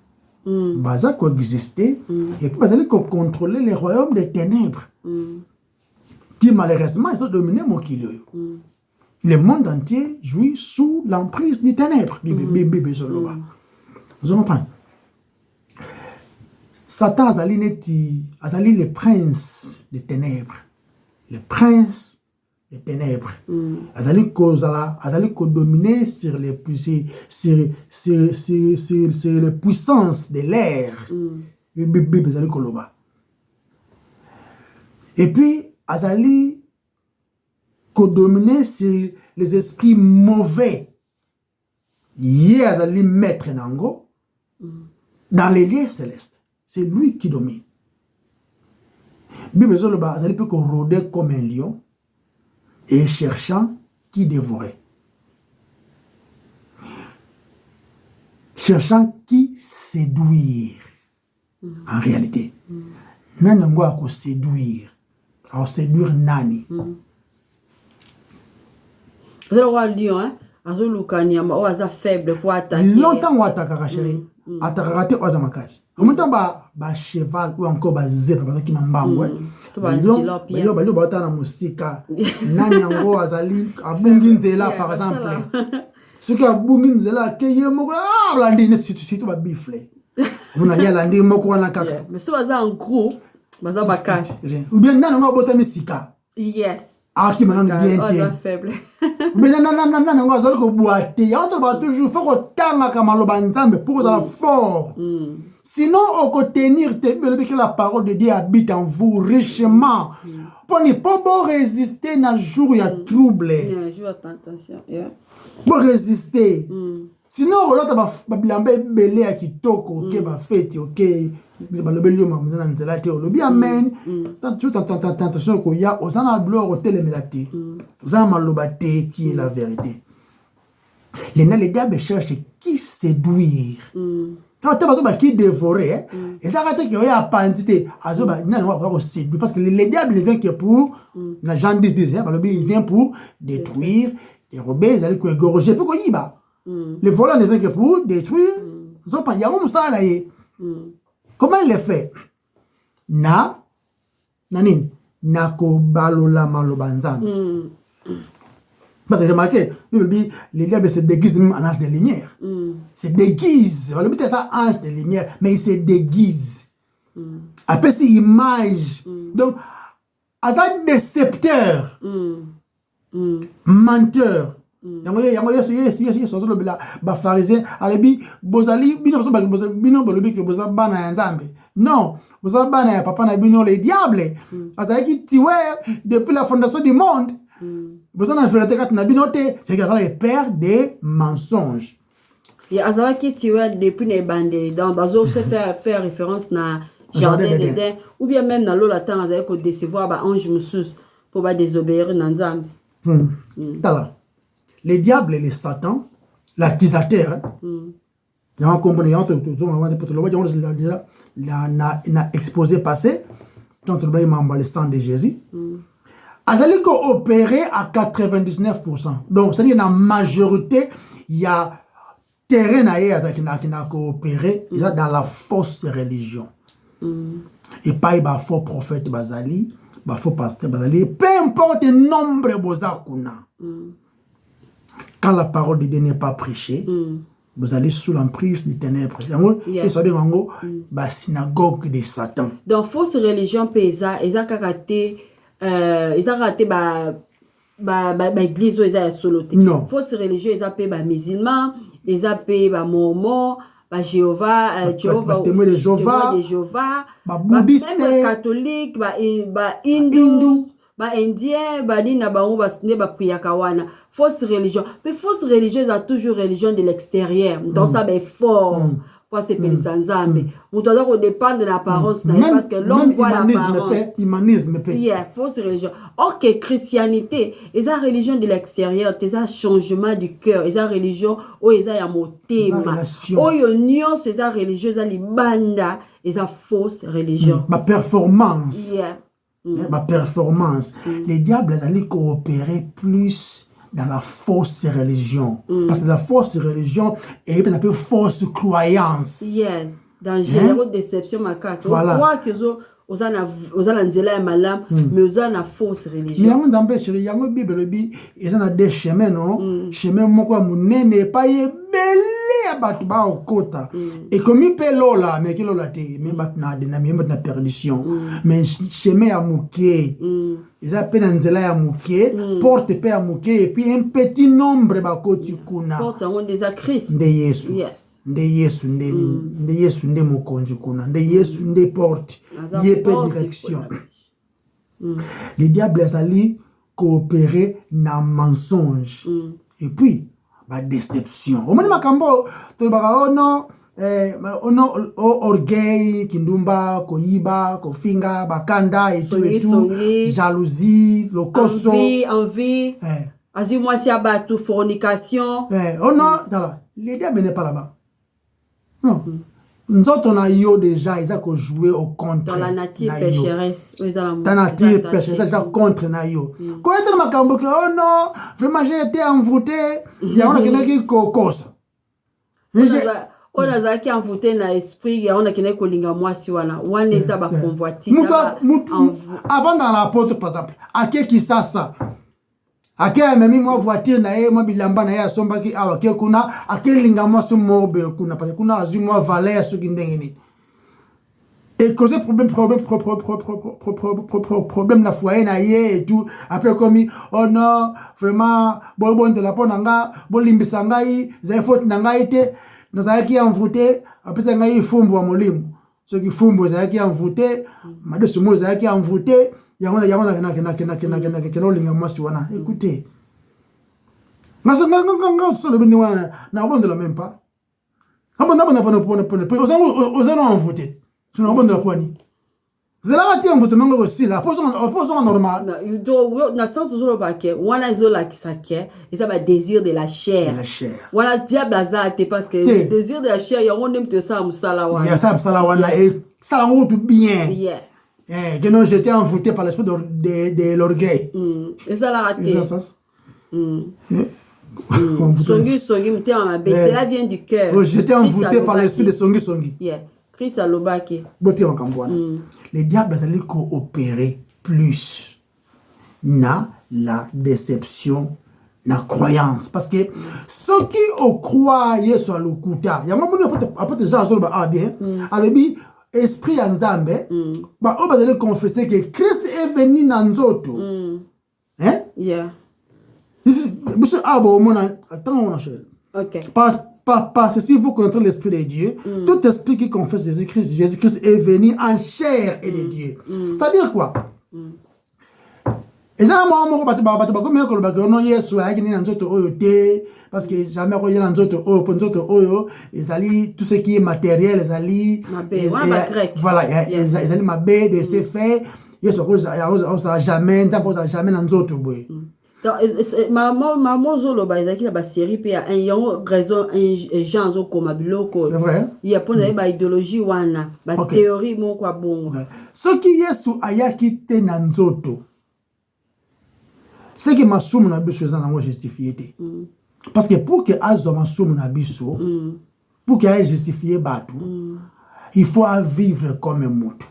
Baza ko exister et puis baza ko contrôler les royaumes des ténèbres qui malheureusement ils ont dominé mon kilo. Le monde entier jouit sous l'emprise des ténèbres. Vous comprenez? Satan azali le prince des ténèbres. Le prince des ténèbres. Azali ko dominer sur les puissances de l'air. Et puis azali ko dominer sur les esprits mauvais. Yé azali maître nango dans les lieux célestes. C'est lui qui domine. Bible azali peut rôder comme un lion et cherchant qui dévorer. Cherchant qui séduire. En réalité. Nani ngwa ko séduire. Alors séduire nani. Le roi lion hein, azo lukania ma oza faible pour attaquer. Longtemps wa attaquer chérie. Attaquer oza makasi. Omuntu ba cheval ou encore ba zèbre ba ki mambangwe. Balo bata na musika. Nani yango azali abungi nzela par exemple. Ce qui abungi nzela ke yemo landi ne situ ba bifle. Mona lia landi moko wana kaka. Mais so baza en gros, baza bakati. Ou bien nani ngo bota misika. Yes. Ah qui maintenant bien té. Faible. Ou bien nani ngo azali ko boiter. Ya to ba toujours faut ko tanga kama loba nzambe pour dans la fort. Sinon, on peut tenir que la parole de Dieu habite en vous richement. Pour ne pas résister dans le jour où il y a trouble. Pour résister. Sinon, l'autre va bilamber belé à kitoko, ok, va fête, ok. Le belio m'a mis dans la théo. Le bien amen. Tout attention qu'il y a aux anableurs au télémélaté. Aux amalobaté qui est la vérité. Les diables cherchent qui séduire. qui dévorer, et ça va être qu'il y a pandité, parce que le diable ne vient que pour, Jean 10 disait, il vient pour détruire, dérober, ils allaient égorger, puis qu'il y a. Le volant ne vient que pour détruire, il y a un ça là. Comment il le fait? Na ko balola malobanzam. Parce que remarquez, les diables se déguisent même en ange de lumière. Se déguise. Le but est ça, ange de lumière, mais il se déguise. Après, c'est image. Donc, à ça, décepteur, menteur. Non, vous avez papa na bino les diables. Parce que tu depuis la fondation du monde. Vous avez vérité quand c'est le père des mensonges. Et Azalaki tué depuis les bandits. Dans Bazo, c'est faire référence à Jardin d'Éden. Ou bien même dans l'eau, la temps, avec décevoir bah ange moussous pour pas désobéir dans Nzam. Les diables et les satans, l'accusateur, il y a un combat, il a exposé passé, quand le sang de Jésus. Azali opéré à 99%. Donc, c'est-à-dire dans la majorité, il y a terrain qui n'a coopéré dans la fausse religion. Et pas il y a faux prophète Bazali, faux pasteur Bazali, peu importe le nombre de Bozakuna. Quand la parole de Dieu n'est pas prêchée, vous allez sous l'emprise des ténèbres. Et ça veut dire la synagogue de Satan. Donc, fausse religion, ils ont raté l'église, ils ont soloté. Fausse religion, ils ont payé les musulmans, ils ont payé les mormons, les Jéhovah, témoins de Jéhovah, les bouddhistes, les catholiques, les hindous. Ba indien ba ni na bango ba sine ba priaka wana fausse religion mais fausse religion a toujours religion de l'extérieur donc ça ben fort pour se périr sans Nzambe vous doit dépendre de l'apparence parce que l'homme voit l'apparence humanisme fausse religion or que christianité ils a religion de l'extérieur ils a changement du cœur ils a religion ou ils a ya motema o yo union ces religieuses ali banda ils a fausse religion ma performance ma performance. Les diables allaient coopérer plus dans la fausse religion. Parce que la fausse religion est un peu fausse croyance. Dans généraux déception, ma casse. Voilà. On croit que aux anzela malam, mais aux an fausse religion. Mais on d'empêche, il y a une Bible, ils ont des chemins, non? Chemin, moi, mon nez pas belé à battre au kota. Et comme il peut l'ola, mais qu'il l'a dit, mais batna de na perdition. Mais chemin à mouké, ils appellent Anzela à mouké, porte paix à mouké, et puis un petit nombre de côté kuna. Porte on des Christ. De Yesu. Yes. De Yesu, de Yesu, de mokonji kuna, de Yesu, de porte, yépe direction. Les diables allaient coopérer dans mensonge. Et puis, la déception. Au moment makambo, tu vas non, orgueil, kindumba, koyiba, kofinga, bakanda et tout, jalousie, lokoso. Envie. Azui moi si abattu fornication. Oh non, les diables n'est pas là-bas. Non. Nous autres, on a eu déjà, ils ont joué au contre. Dans la nature pécheresse. Dans la nature pécheresse, ils ont contre Nayo. Quand on a dit, oh non, vraiment, j'ai été envoûté. Il y a un qui cause. On a qui envoûté dans l'esprit, il y a un qui est collinga moi si wana. On les a convoitis. Avant dans l'apôtre, par exemple, à qui ça ça? À quel même moi voiture nae moi bilamba nae asomba ki awa ke kuna à quel linga moi so mobe kuna parce que kuna azu moi valer so kindengeni et causer problème la foyer na ye et tout après comme oh non vraiment bon de la ponanga bon limbisa ngai za faute na ngai te na za ki envoûté après ça ngai fumbu wa molimo ce qui fumbu za ki envoûté mado sumo za ki envoûté. Écoutez, même pas. zela ti envoûtement aussi là opposons normal na sens zo ba ke wana zo la kisake ça ba désir de la chair wana diable azate parce que le désir de la chair ya on aime te ça musala wana ya ça musala wana et ça on tout bien que non j'étais envoûté par l'esprit de l'orgueil et ça la raté songi mutema be cela vient du cœur j'étais envoûté par l'esprit de songi Christ a l'obaki. Les diables allaient coopérer plus na la déception, na croyance. Parce que ceux qui croient Yesu à l'okuta, il y a un moment après déjà bien, alors esprit Nzambe, bah on va aller confesser que Christ est venu dans nzoto. Hein? Yeah. Monsieur Abo, attends on achète. OK. Parce que si vous connaissez l'Esprit de Dieu, tout esprit qui confesse Jésus-Christ est venu en chair et de Dieu. C'est-à-dire quoi? Et ça, parce que jamais tout ce qui est matériel, voilà, ils allaient mabé de ses faits, jamais maman zolo ba ezaki na ba série pe ya yon raison un gens zo koma biloko c'est vrai il y a pour ba idéologie wana ba théorie mon kwa bongo ce qui Yesu ayaki te na nzoto c'est que masumu na biso za nango justifié te parce que pour que azo masumu na biso pour que ait justifié batu il faut vivre comme un moto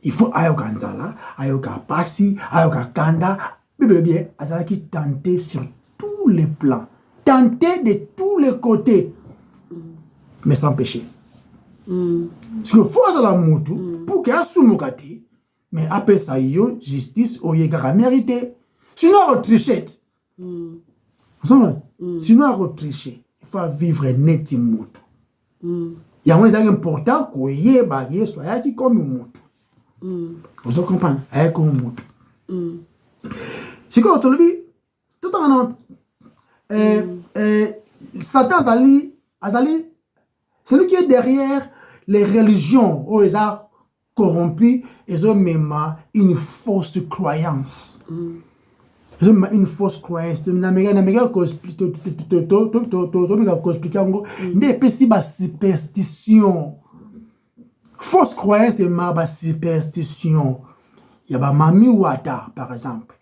il faut ayoka nzala ayoka pasi ayoka kanda Bible bien, Azalaki tenté sur tous les plans, tenté de tous les côtés, mais sans péché. Parce qu'il faut avoir la moto pour qu'il y ait soumokati, mais après ça, il y a justice au yéga mérité. Sinon, on trichette. Sinon, on trichette. Il faut vivre net moto. Il y a un truc important qu'on y ait bagé soit comme une moto. Vous comprenez? Avec une moto. C'est quoi tu le dis tout en Satan Azali c'est lui qui est derrière les religions où ils ont corrompu ils ont même une fausse croyance ils ont une fausse croyance superstition fausse croyance et ma superstition il y a Mami Wata par exemple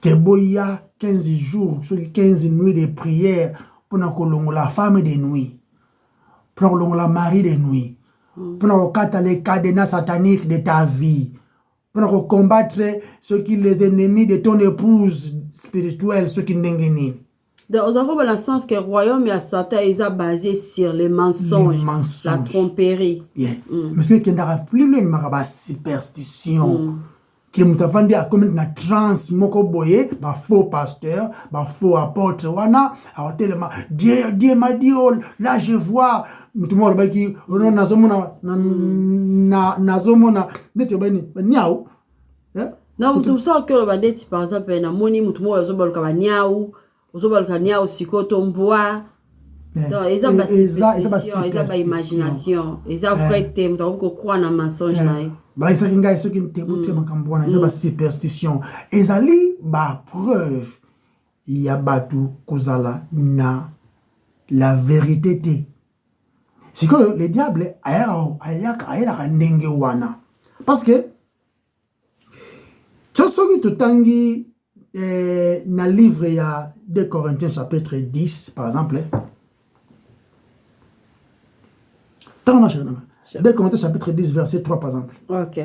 que boya 15 jours sur 15 nuits de prière pour la femme de nuit pour la mari de nuit pour casser les cadenas sataniques de ta vie pour combattre ceux qui les ennemis de ton épouse spirituelle ceux qui n'engagent. Donc, on a dans le sens que le royaume et Satan est basé sur les mensonges, la tromperie. Mais ce qui n'a plus le maraba superstition. Qui mutafandi a commis na trans moko boye ba faux pasteur ba faux apôtre wana a tellement Dieu m'a dit oh là je vois mutumo ba ki ono nazomona neto bani niao non mutumo so que ba deti par exemple na moni mutumo zobaluka ba niao zobaluka niao sikoto mboa donc ils ont ba imagination ils ont vrai que mutumo croire na mensonge na bah ça qui gagne ce qui te botte makambona ils ont ba superstition ezali ba preuve il y a batu kozala na la vérité te c'est que le diable ayaka ndenge wana parce que ce qui te tangi na livre ya 2 Corinthiens chapitre 10 par exemple 2 Corinthiens chapitre 10 verset 3 par exemple. OK.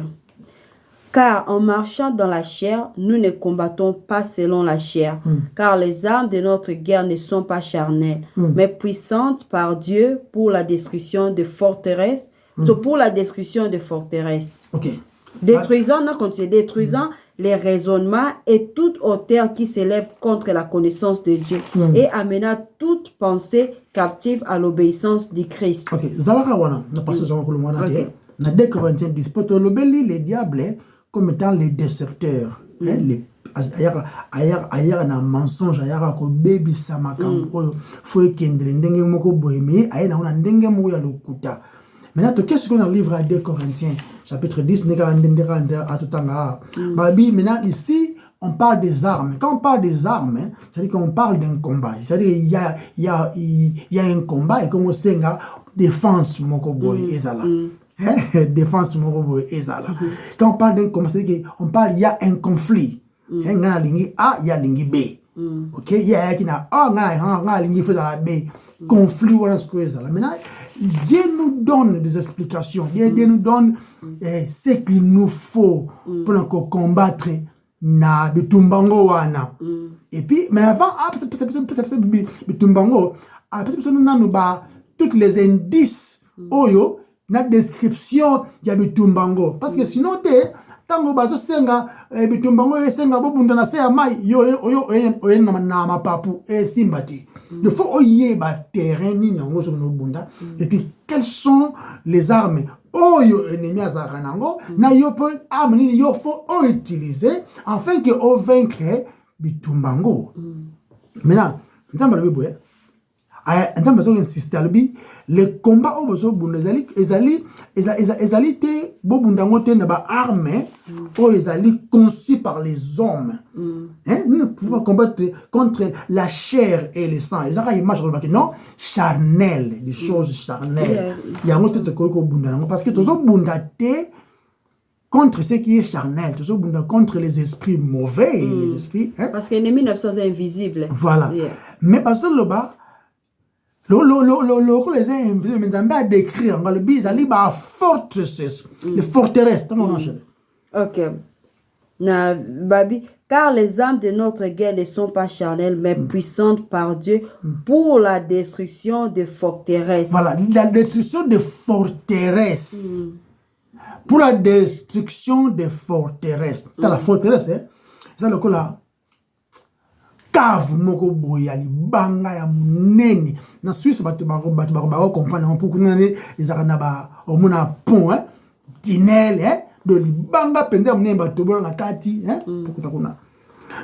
Car en marchant dans la chair, nous ne combattons pas selon la chair, car les armes de notre guerre ne sont pas charnelles, mais puissantes par Dieu pour la destruction de forteresses, pour la destruction de forteresses. OK. Détruisant les raisonnements et toute hauteur qui s'élève contre la connaissance de Dieu et amenant toute pensée captive à l'obéissance du Christ. OK. Zalaka wana, na passage en kolomwana te. Na 2 Corinthiens 10, poto lobeli les diables comme étant les décepteurs, les ayaka na mensonge ayaka ko baby sama kam oyo faut kendele ndenge moko boyemi ayena ona ndenge moko ya lokuta Maintenant, qu'est-ce qu'on a dans le livre à 2 Corinthiens, chapitre 10, maintenant, ici, on parle des armes. Quand on parle des armes, hein, c'est-à-dire qu'on parle d'un combat. C'est-à-dire qu'il y a un combat et comme on sait, défense, mon koboy, ezala. Défense, mon koboy, ezala. Quand on parle d'un combat, c'est-à-dire qu'on parle, il y a un conflit. Il y a lingi A, il y a lingi B. Ok, il y a qui n'a A, il y a lingi fait dans la B. Conflit, voilà ce que ezala. Maintenant, Dieu nous donne des explications. Dieu nous donne ce qu'il nous faut pour combattre na bitumbango wana. Et puis, mais avant, bitumbango, toutes les indices, oyo, na description ya bitumbango. Parce que sinon, tango bazo senga, bitumbango senga, bobunda na se amai, oyo na mapapu, simbati. Il faut oyer ba terrain ni nyango sur nos bunda. Et puis, quelles sont les armes? Oyo ennemi azaranango na yo po arme ni yo faut utiliser afin que on vaincre bitumbango. Maintenant, nzamba le bibo nzamba zo insister albi le combat au bezo bunda ezali te bo bundango te na ba arme o ezali conçu par les hommes. Hein, nous ne pouvons pas combattre contre la chair et le sang. Ils ont une image non charnelle, des choses charnelles. Il y a un autre truc parce que tous les bundate contre ce qui est charnel, tous les bundate contre les esprits mauvais, les esprits. Hein? Parce que l'ennemi n'est pas invisible. Voilà. Mais parce que là-bas, les invisibles, à décrire, le bizarre, bah forteresse, les forteresses. Ok. Na babi. Car les armes de notre guerre ne sont pas charnelles, mais puissantes par Dieu pour la destruction des forteresses. Voilà, la destruction des forteresses. Pour la destruction des forteresses. La forteresse, c'est le coup là. Cave moko boyali banga ya munene. Na Suisse batu comprendre pour que les arana omona pont hein, tunnel hein. De libanga penza munene batobola na kati hein kuna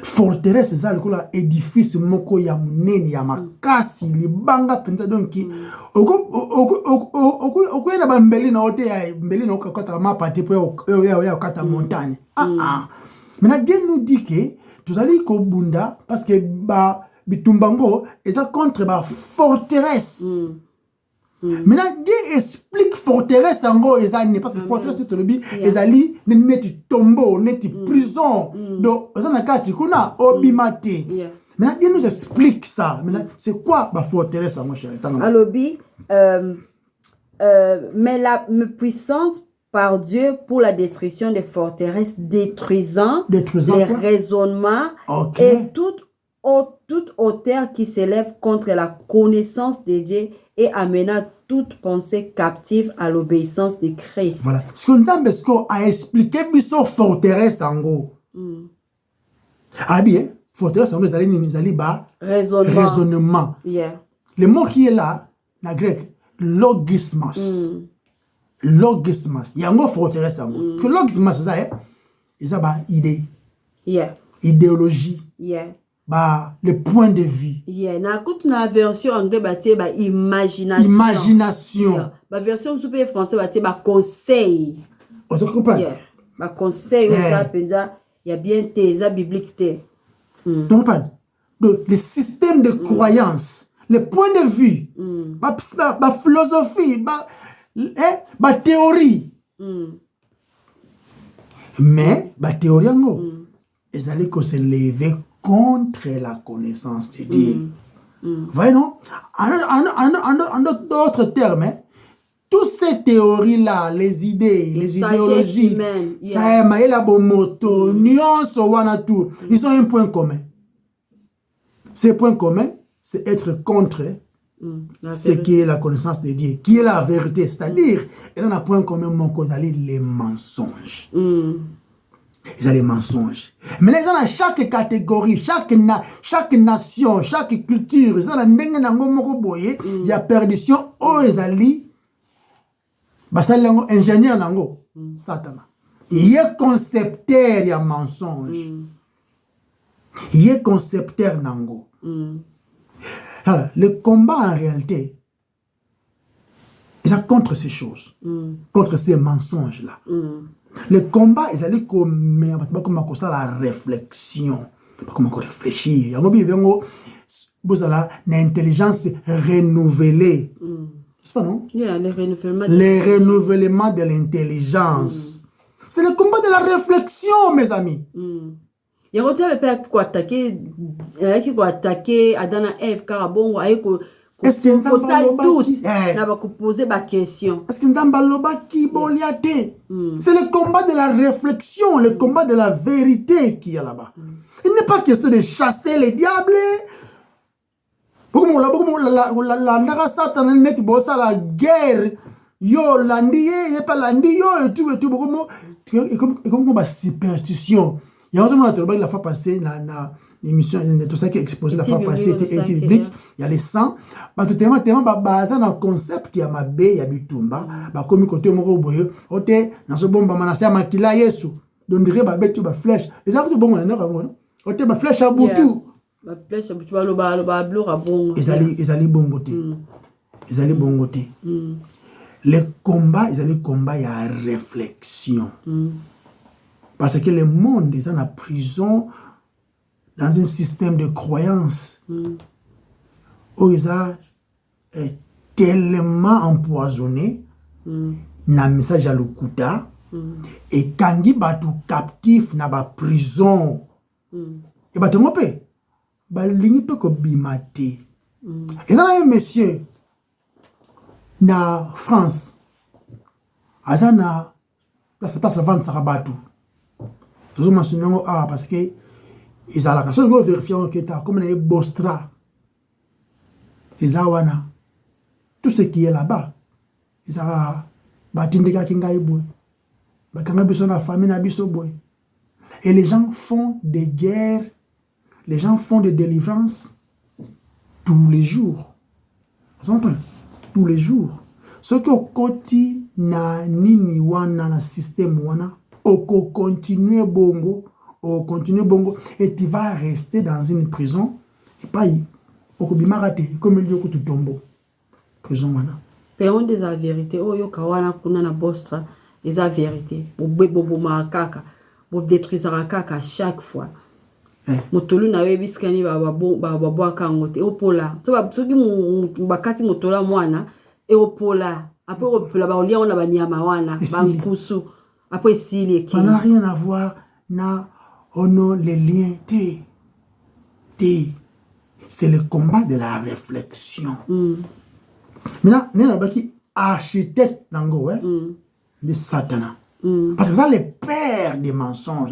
forteresse ça le kola édifice moko ya munene ya makasi libanga penza donc oko na bambeli na hote ya mbeli na okakata mapate po ya okata montagne maintenant Dieu nous dit que tous allez ko bunda parce que ba bitumbango est contre ba forteresse. Maintenant, Dieu explique forteresse en gros, parce que forteresse, c'est le but, ils n'est tombeau, n'est prison. Donc, ils ont un cas, kuna obimate. Maintenant, Dieu nous explique ça. Maintenant, c'est quoi la forteresse en gros, chérie? Alobi, mais la puissance par Dieu pour la destruction des forteresses, détruisant les raisonnements et toute hauteur qui s'élève contre la connaissance de Dieu et amenant toute pensée captive à l'obéissance de Christ. Voilà. Ce qu'on a expliqué, biso forteresse en gros. Ah bien, forteresse en gros, raisonnement. Yeah. Le mot qui est là, en grec, logismas. Logismas. Il y a un mot forteresse en gros. Que logismas, ça c'est idée. Yeah. Idéologie. Yeah. Le point de vue. Yeah, na la version anglaise imagination. Imagination. Yeah. La version super français conseil. On se comprend. Yeah. Conseil il y a bien tes biblique té. Donc le système de croyance, le point de vue, ma philosophie, ma théorie. Mais ma théorie ils allaient se lever contre la connaissance de Dieu. Voyez, non? En d'autres termes, toutes ces théories-là, les idées, les idéologies, ça est la moto, nuance, ils ont un point commun. Ce point commun, c'est être contre ce qui est la connaissance de Dieu, qui est la vérité. C'est-à-dire, ils ont un point commun, les mensonges. Ils ont les mensonges. Mais ils ont chaque catégorie, chaque nation, chaque culture, ils ont il y a perdition. Oh, ils ont ingénieur nango, Satan. Il y a concepteur, il y a mensonge. Il y a concepteur nango. Alors, le combat en réalité, Ils sont contre ces choses, contre ces mensonges-là. Le combat, ils allaient comme la réflexion, comment réfléchir. Vous avez l'intelligence renouvelée. C'est pas non? Yeah, le renouvellement de l'intelligence. C'est le combat de la réflexion, mes amis. Il y a aussi qui attaquer Adana Eve Karabongo est-ce que nous avons poser ma question? Est-ce que nous avons c'est le combat de la réflexion, le combat de la vérité qui est là-bas. Il n'est pas question de chasser les diables. La Satan net bossa la guerre. Yo landi et pas landi yo et tout et comme ma superstition. Il y a un moment où la fois passée na émission tout ça qui est exposé la fois passée était biblique. Il y a les 100 tellement basé dans concept ya mabe ya bitumba ba komi côté moko boye ote na so bomba manasa makila Yesu donc dire ba betu ba flèche exactement bon na rango ote ba flèche à butu ba flèche butu ba lo blora bon ezali bongote ezali bongote le combat ezali combat ya réflexion parce que le monde est en prison dans un système de croyance où ils sont tellement empoisonnés na message à l'okuta et quand ils sont captifs na ba prison et ba tengope ba lingi pe ko bimate et là un monsieur na France azana ça passe avant Sarabatu toujours mentionné parce que ils ont la question de vérifier que tu as comme un bostra. Ils ont tout ce qui est là-bas. Ils ont et les gens font des guerres, les gens font des délivrances tous les jours. Tous les jours. Ce que koti na nini wana na système wana, oko continuer bongo. Continue bongo et tu vas rester dans une prison et pas au bimarate comme il y a tout tombeau prison wana péon des la vérité oh yo kawana kuna na bostra des la vérité bobo makaka bo détruire kaka chaque fois motolu na webiskani ba kangote opola so ba soki bakati motola mwana et opola après opola ba olia ona banyama wana bankusu après sili ça n'a rien à voir na oh non, les liens, c'est le combat de la réflexion. Maintenant, nous avons qui architecte de Satan. Parce que ça, le père des mensonges,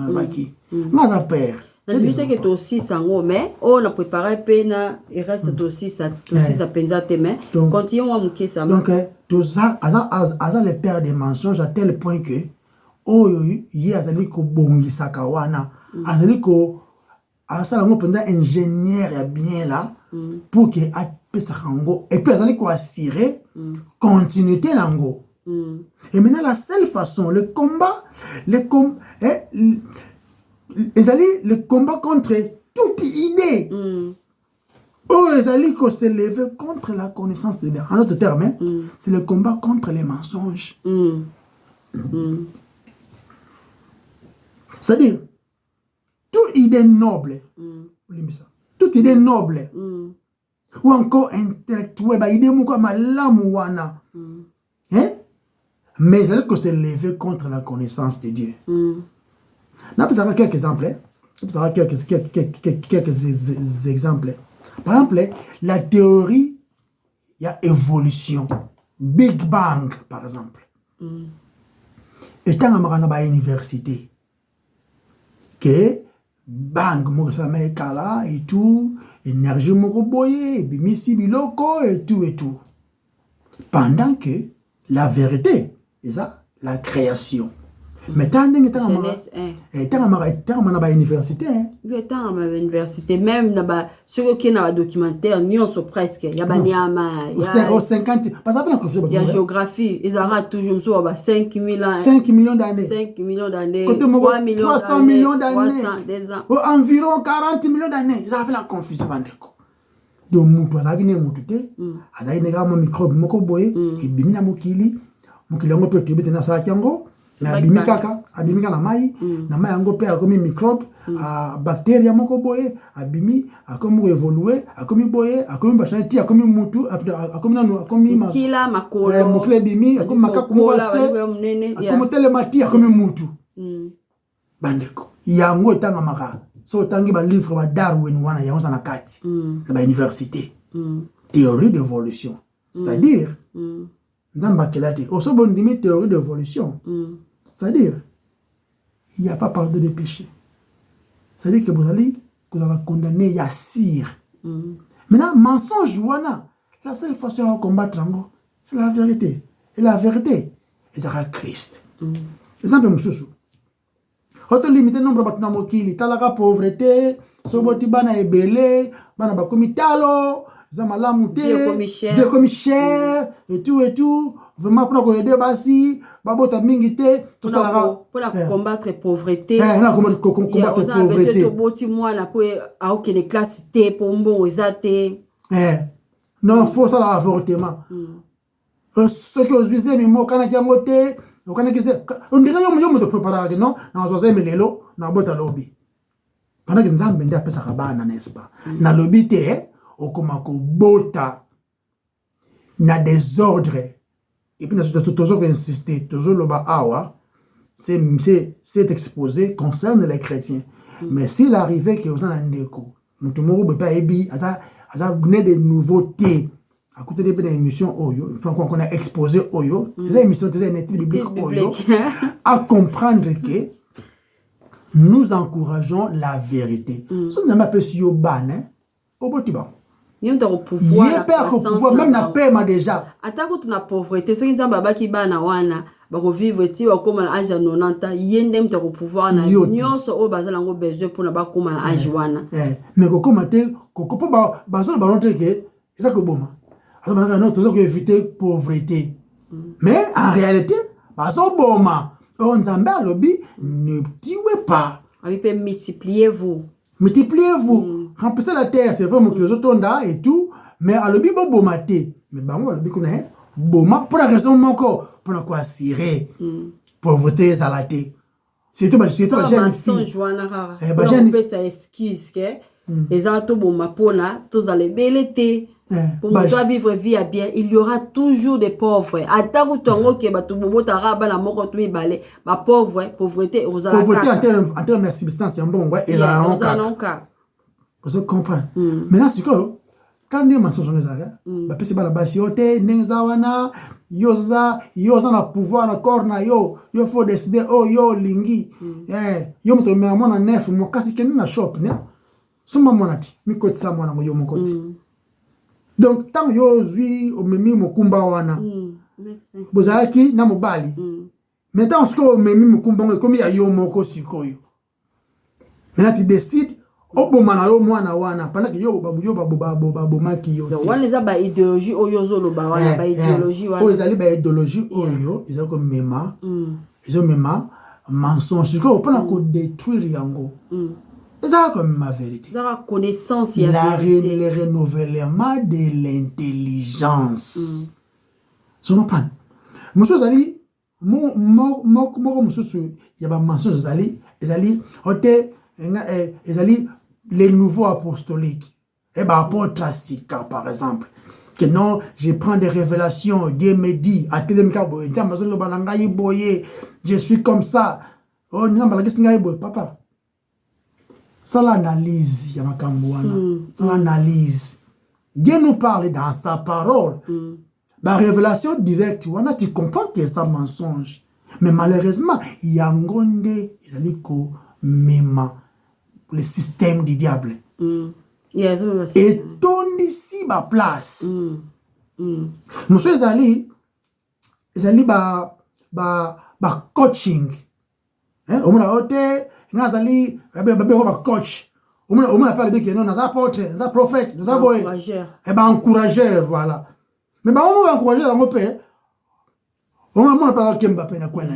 moi, ça père. Je sais que tu aussi sango, mais on a préparé pena et reste aussi ça pensa tes mains. Continuons à mouquer ça. Donc, tout ça, le père des mensonges à tel point que il y a des bongi sakawana. Azali ko asala ngo pendant ingénieur ya bien là pour que apesa rango et puis azali ko assurer continuité nango et maintenant la seule façon le combat le combat contre toute idée azali ko se lever contre la connaissance de Dieu en d'autres termes c'est le combat contre les mensonges c'est-à-dire toute idée noble, toute idée noble, ou encore intellectuelle, idée mouka malamouana, mais elle peut se lever contre la connaissance de Dieu. N'a pas quelques exemples, quelques exemples. Par exemple, la théorie, il y a évolution, Big Bang, par exemple. Et tant à l'université, que bang mo sama ekala et tout énergie moko boye bimisi biloko et tout pendant que la vérité c'est ça la création mais tant que na ba université université même na ba ceux qui na documentaire nyonso presque ya banyama au 50 parce que il y a géographie ils arrêtent toujours so ba 5 millions d'années 5 millions d'années 3 millions 300 millions d'années 300 des ans environ 40 millions d'années ils avaient la confusion bandeko donc mutu azalaki ne mutu te azalaki ne kaka microbe moko boye ebimi na mokili yango mpe toyebi te nasalaki yango mais abimi kaka na mai yango mpe akomi microbe bactérie moko boye abimi akomi évoluer akomi boye akomi bachana ti akomi mutu akomi nanu akomi kila makolo mokile bimi akomi makaku moko se akomi telemati akomi mutu bandeko yango etangamaka so otangi balivre ba Darwin wana yango za na kati na ba université théorie d'évolution c'est-à-dire nzamba kelate oso bondimi théorie d'évolution c'est-à-dire il n'y a pas pardon de péché. C'est-à-dire que vous allez condamner Yassir. Maintenant, mensonge, la seule façon de combattre, c'est la vérité. Et la vérité, c'est Christ. Exemple, monsieur. Quand on limite le nombre de battements qui la pauvreté, soboti bana ebele, bana bakomi talo, zamala mouté, vieux comme cher, et tout. Vraiment pour aider basi babota mingité tout ça pour combattre pauvreté combattre pauvreté boti mwana pour aoke les classes T pour mbo ezate non faut ça l'avortement ce que vous visez mais mo kana kiangote okana kise on dirait yo de préparer non na zoze melelo na bota lobby pendant que nzambe ndi apesa kabana n'est-ce pas na lobby te okomako bota na désordre. Et puis, nous avons insisté, c'est exposé concerne les chrétiens. Mais s'il arrivait que vous en avez un coup, nous ne pas ébi, des nouveautés. À côté des émissions Oyo, qu'on a exposé Oyo, des émissions des études bibliques Oyo, à comprendre que nous encourageons la vérité. Si nous avons un peu sur ban, au bout il y a un pouvoir même na paix déjà atako tuna pauvreté so nzamba baki bana wana bako vivre ti ba koma na âge 90 yende mtako pouvoir na nyonso o bazala ngo besoin pour na ba koma na âge wana mais ko koma te ko po ba so ba lonte ke ça que boma alors bana non toujours que éviter pauvreté mais en réalité ba so boma on nzamba lobi ne tiwe pas abi peut multipliez-vous remplissez la terre, c'est vraiment que les autres et tout, mais à l'obi bon maté, mais bango à l'obi qu'on a boma pour la raison moko pour la quoi cirer pauvreté salaté. C'est tout jeune fille. Jeune peut ça esquisse que les autres boma pona tous allez belete. Pour toi vivre vie à bien, il y aura toujours des pauvres. Ataku tongo ke batu bobo taraba na moko tumi balé, ba pauvreté aux pauvreté en termes de substance en bon ouais, et là on vous comprenez. Maintenant c'est que quand les mensonges sont là, ba pesi bala basi yote nenza wana yoza na pouvoir na corps na yo faut décider oh yo lingi yo mto me amona nef mo kasi keni na shop ne suma monati mi koti sa mona yo mo koti. Donc tant yo zui o memi mokumba wana bozaki na mobali mais tant ce que o memi mokumba comme ya yo moko sikoyo maintenant tu décides o boma na yo mwana wana pendant que yo babu maki yo donc wana za ba idéologie oyo zo lo ba wana ba idéologie wana o ezali ba idéologie oyo ezali ko mema ezo mema mensonge ko pona ko détruire yango. C'est comme ma vérité. La connaissance, le renouvellement de l'intelligence. Je ne pas. Monsieur Zali, monsieur, il y a pas mensonge Zali, Zali, les nouveaux apostoliques. Et ben apôtre Sika par exemple. Que non, je prends des révélations, Dieu me dit, à je suis comme ça. Oh, papa. Ça l'analyse, ça l'analyse. Dieu nous parle dans sa parole. La révélation directe, tu comprends que c'est un mensonge. Mais malheureusement, il y a un gonde, même le système du diable. Et ton ici, ma place. Monsieur Zali, coaching. On a ôté. Nazali coach on appelle de non naza apôtre naza prophète naza boy et ben encourageur voilà mais ben on va encourager la mopé on pas Kemba pe na kwena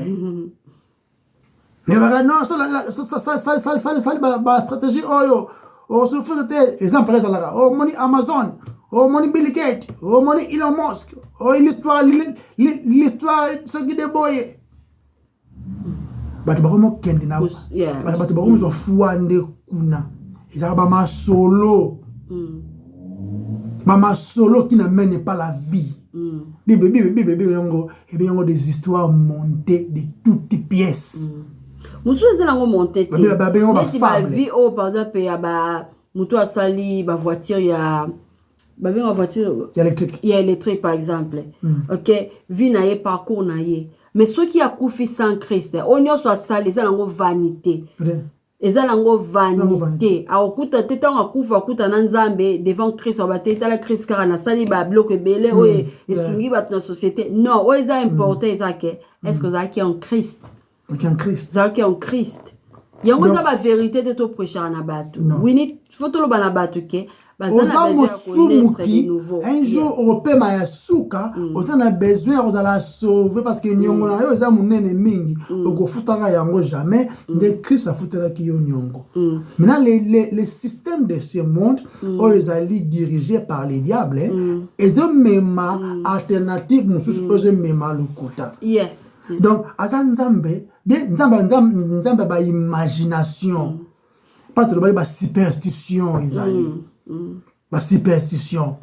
mais ben non ça ba stratégie oyo oh ce fait exemple là oh moni Amazon oh moni Bill Gates oh moni Elon Musk oh l'histoire ce qui déboye bato bakomo kende na bato bakomo zo fuande kuna ezaka ba solo mama solo qui n'amène pas la vie bébé yongo des histoires montées de toutes pièces mutu ezalango monté te ba vie o par exemple ya ba mutu asali ba voiture ya ba benga voiture électrique par exemple OK vie na ye parcours na ye mais ceux qui a koufi sans Christ on yo so asali ezalango vanité ezalango vanité akuta te tanga kufa akuta na nzambe devant Christ abateta la Christ car na sali ba bloc belé o esungi bat na société non o eza important ezake est-ce que ça qui en Christ en Christ. Ça qui est en Christ. Il y a une vérité de tout prêcher à Nabatu. Oui, il faut tout le Banabatu ke. Un jour au paix Mayasuka, autant a besoin de la sauver parce que nyongo na yo za munene mingi. Oko futanga yango jamais. De Christ a futera ki yo nyongo. Maintenant les systèmes de ce monde ils allaient dirigés par les diables et de même alternative mususu ose mema lukuta. Yes. Donc azanzambe nzamba ba imagination pas trop ba superstition izali ba superstition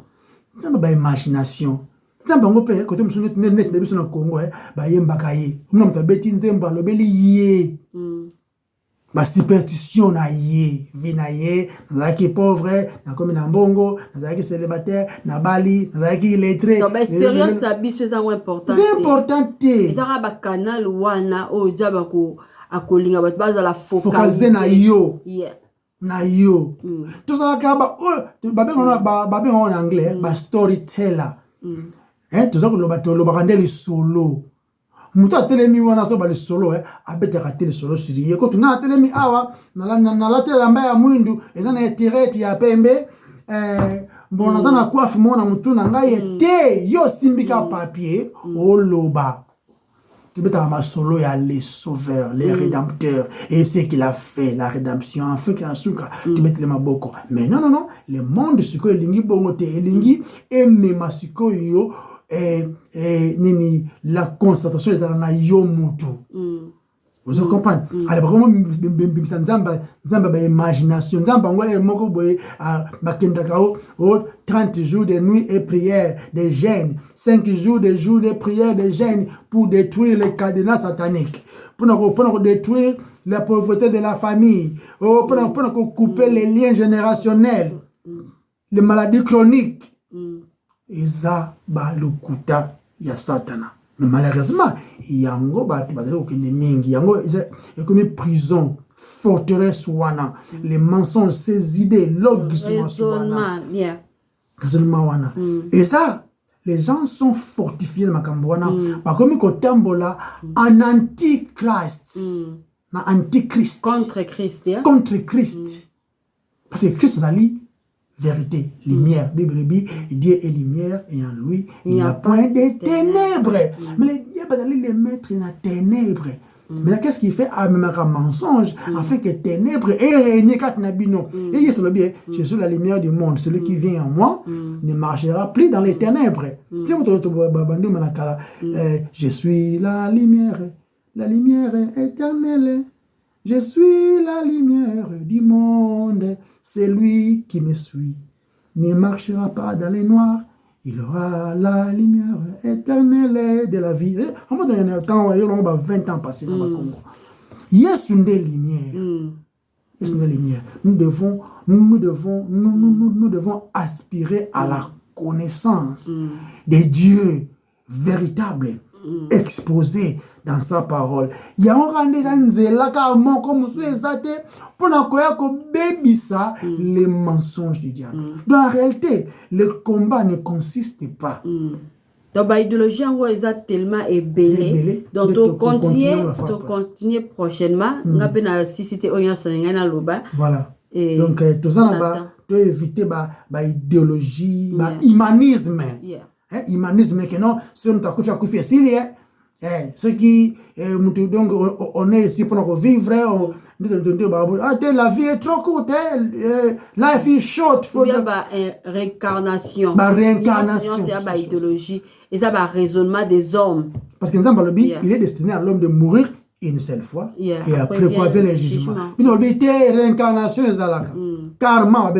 nzamba ba imagination nzamba ngope côté mususu net de biso na Congo ba yembaka ye mna mtabeti nzemba lobeli ye ba superstition na ye vina ye nazaki pauvre na comme na mbongo nazaki célibataire na bali nazaki illettré donc expérience ta biso c'est important c'est important ezaka ba canal wana o diaba ko akolinga bat baza la focaliser na yo na yo tout ça ka ba en anglais ba storyteller tout ça ko lo ba kandeli solo muta telemi wana so ba le solo abeta ka tele solo siri ko tuna telemi awa na la tele mbaya mwindu ezana etireti ya pembe mbona zana coiffe mona mutu na ngai te yo simbika papier oloba tibeta ma solo ya les sauveurs les rédempteurs et c'est qu'il a fait la rédemption enfin qu'il a suka tibeta le maboko mais non le monde siko elingi bongo te elingi emema siko yo nini la constatation est dans yo mutu vous comprenez alors vraiment nzamba ba imagination nzamba ngwa moko boye bakenda kao 30 jours de nuit et prière de jeûne 5 jours de prière de jeûne pour détruire les cadenas sataniques pour détruire la pauvreté de la famille pour couper les liens générationnels les maladies chroniques eza ba lukuta ya satana mais malheureusement yango ba bazali okende mingi yango est comme prison forteresse wana les mensonges ces idées logisme wana wana et ça les gens sont fortifiés makambo wana ba comme ko tambola en antichrist na antichrist contre Christ parce que Christ ali vérité, lumière. Bible dit Dieu est lumière et en lui il n'y a point de ténèbres. Mais les diables allaient les mettre dans les ténèbres. Mais là, qu'est-ce qu'il fait? Ah, même un mensonge, afin que ténèbres et régner quatre nabino. Et il est bien, je suis la lumière du monde. Celui qui vient en moi ne marchera plus dans les ténèbres. Je suis la lumière éternelle. Je suis la lumière du monde. Celui qui me suit ne marchera pas dans les noirs. Il aura la lumière éternelle de la vie. En mode, il y a 20 ans passés dans le Congo. Il y a une des lumières. Nous devons aspirer à la connaissance des dieux véritables exposés dans sa parole. Il y a un rendez-vous comme les mensonges du diable. Dans la réalité, le combat ne consiste pas. Donc, l'idéologie en gros, est tellement ébellée. Donc, tu continues prochainement. On a bien cité voilà. Donc, tout ça, tu éviter l'idéologie, l'humanisme. Humanisme que non, si on t'a fait Ceux qui, donc, on est ici pour vivre, la vie est trop courte, life is short. Il y a réincarnation. Réincarnation. C'est une idéologie. Et ça, raisonnement des hommes. Parce que il est destiné à l'homme de mourir une seule fois. Et après quoi vient le jugement. Il y a réincarnation. Karma,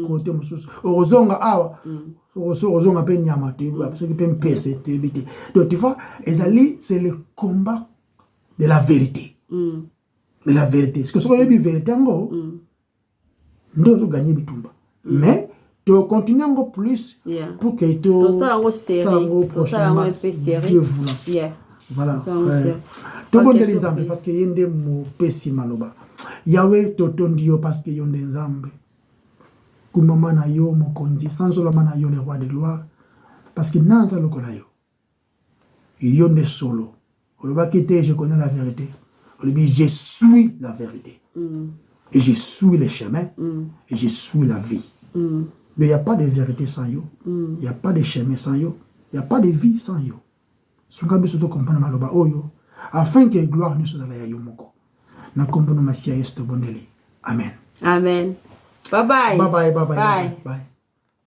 côté donc tu vois, c'est le combat de la vérité. De la vérité. Parce que ce qu'on a dit vérité, nous avons gagné Bitumba. Mais tu continues encore plus pour que tu voilà. Tout le monde est nzambe parce que yende mo pesi maloba. Yahweh totondio parce que yonde nzambe. Kumama na yo mokonzi sans olama na yo le roi de gloire parce que nanza lokola yo. Yonde solo. Oloba kete je connais la vérité. Olobi je suis la vérité. Et je suis le chemin et je suis la vie. Mais il n'y a pas de vérité sans yo. Il n'y a pas de chemin sans yo. Il n'y a pas de vie sans yo. Sungabe soto kompana maloba oyo afin que gloire nous soit ya yo moko. Na kombono masia esto bondeli. Amen. Amen. Bye bye. Bye bye.